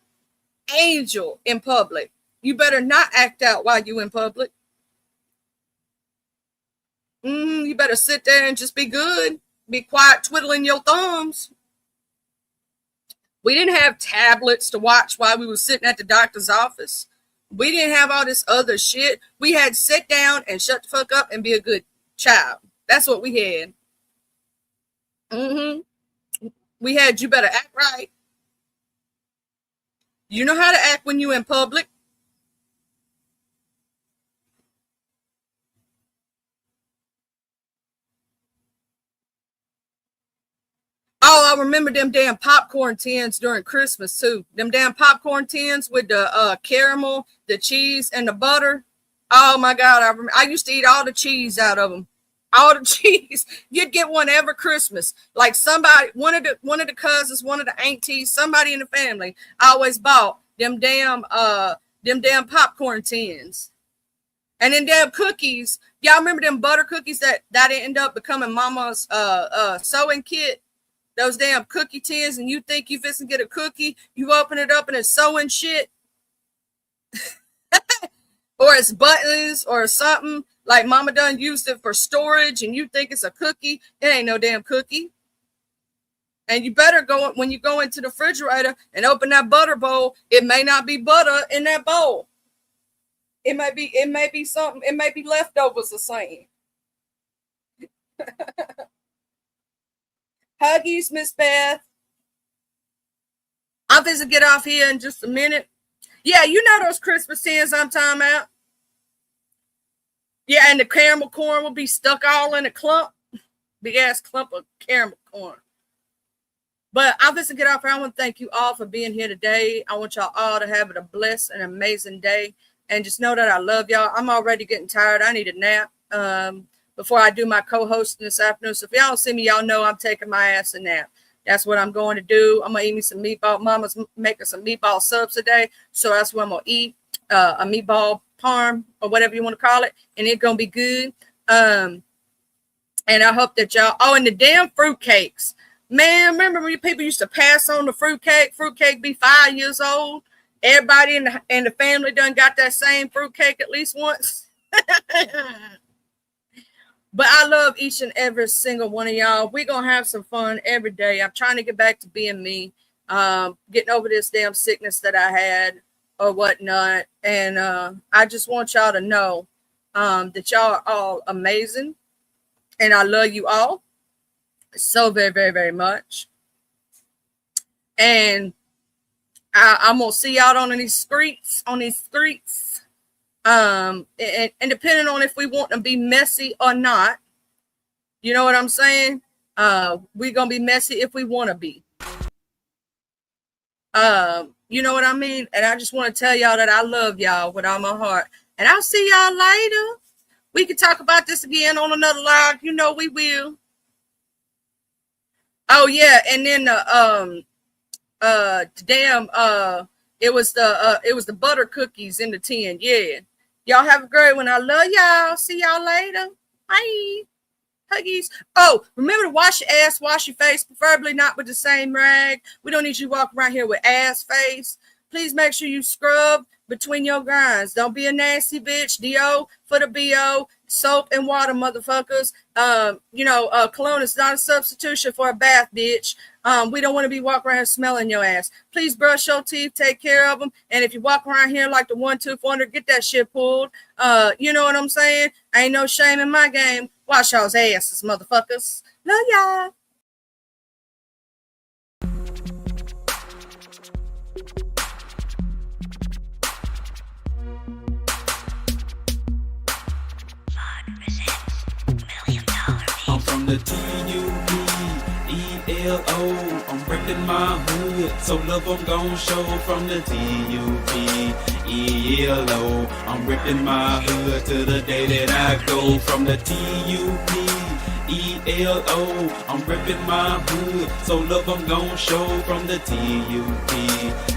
angel in public. You better not act out while you in public. You better sit there and just be good. Be quiet, twiddling your thumbs. We didn't have tablets to watch while we were sitting at the doctor's office. We didn't have all this other shit. We had to sit down and shut the fuck up and be a good child. That's what we had. We had you better act right. You know how to act when you in public. Oh, I remember them damn popcorn tins during Christmas too. Them damn popcorn tins with the caramel, the cheese, and the butter. Oh my God, I used to eat all the cheese out of them. All the cheese. You'd get one every Christmas. Like somebody, one of the cousins, one of the aunties, somebody in the family always bought them damn popcorn tins. And then damn cookies. Y'all remember them butter cookies that ended up becoming mama's sewing kit? Those damn cookie tins, and you think you fixing to get a cookie, you open it up and it's sewing shit. Or it's buttons or something. Like mama done used it for storage and you think it's a cookie. It ain't no damn cookie. And you better go, when you go into the refrigerator and open that butter bowl, it may not be butter in that bowl. It may be something, it may be leftovers or something. Huggies, Miss Beth. I'll visit get off here in just a minute. Yeah, you know those Christmas tins I'm talking about. Yeah, and the caramel corn will be stuck all in a clump. Big ass clump of caramel corn. But I'll visit get off here. I want to thank you all for being here today. I want y'all all to have a blessed and amazing day. And just know that I love y'all. I'm already getting tired. I need a nap. Before I do my co-hosting this afternoon. So if y'all don't see me, y'all know I'm taking my ass a nap. That's what I'm going to do. I'm going to eat me some meatball. Mama's making some meatball subs today. So that's what I'm going to eat. A meatball parm or whatever you want to call it. And it's going to be good. And I hope that y'all, oh, and the damn fruitcakes. Man, remember when people used to pass on the fruitcake? Fruitcake be 5 years old. Everybody in the family done got that same fruitcake at least once. But I love each and every single one of y'all. We're going to have some fun every day. I'm trying to get back to being me, getting over this damn sickness that I had or whatnot. And I just want y'all to know that y'all are all amazing. And I love you all so very, very, very much. And I'm going to see y'all on these streets, and depending on if we want to be messy or not, you know what I'm saying? We're going to be messy if we want to be. You know what I mean? And I just want to tell y'all that I love y'all with all my heart. And I'll see y'all later. We can talk about this again on another live. You know we will. Oh yeah, and then it was the butter cookies in the tin. Yeah. Y'all have a great one. I love y'all. See y'all later. Bye. Huggies. Oh, remember to wash your ass, wash your face, preferably not with the same rag. We don't need you to walk around here with ass face. Please make sure you scrub between your grinds. Don't be a nasty bitch. D.O. for the B.O. Soap and water, motherfuckers. Cologne is not a substitution for a bath, bitch. We don't want to be walking around smelling your ass. Please brush your teeth, take care of them. And if you walk around here like the 1-2 wonder, get that shit pulled. You know what I'm saying? Ain't no shame in my game. Wash y'all's asses, motherfuckers. Love y'all. I'm from the T-U-B-E-L-O. I'm reppin' my hood, so love I'm gon' show. From the T-U-B-E-L-O. I'm reppin' my hood till the day that I go. From the T-U-B-E-L-O. I'm reppin' my hood, so love I'm gon' show. From the T-U-B-E-L-O.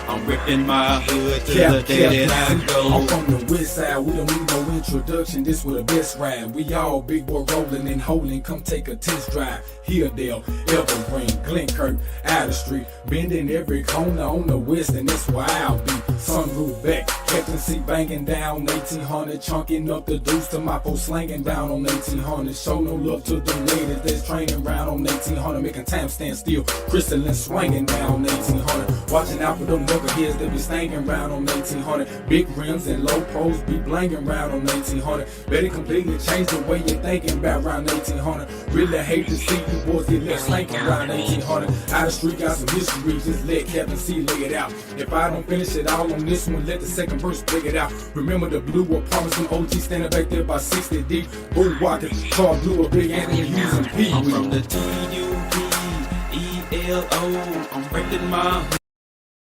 I'm ripping my hood to the day that I go. I'm from the west side, we don't need no introduction. This was the best ride. We all big boy rolling and holding. Come take a test drive. Hilldale, Evergreen, Glenkirk, Outer Street, bending every corner on the west, and that's where I'll be. Sunroof back, Captain C banging down 1800, chunking up the deuce to my post slanging down on 1800. Show no love to the ladies that's training round on 1800, making time stand still. Crystalline swinging down 1800, watching out for them knuckleheads that be stanging round on 1800. Big rims and low pros be blanging round on 1800. Better completely change the way you're thinking about round 1800. Really hate to see you boys get left slanking around 1800. Out of street got some history, just let Captain C lay it out. If I don't finish it all on this one, let the second verse break it out. Remember the blue apartments and OG standing back there by 60 deep. Bull walking, car blue, a big Anthony Hughes and Pee. I'm from the T-U-B-E-L-O. I'm reppin' my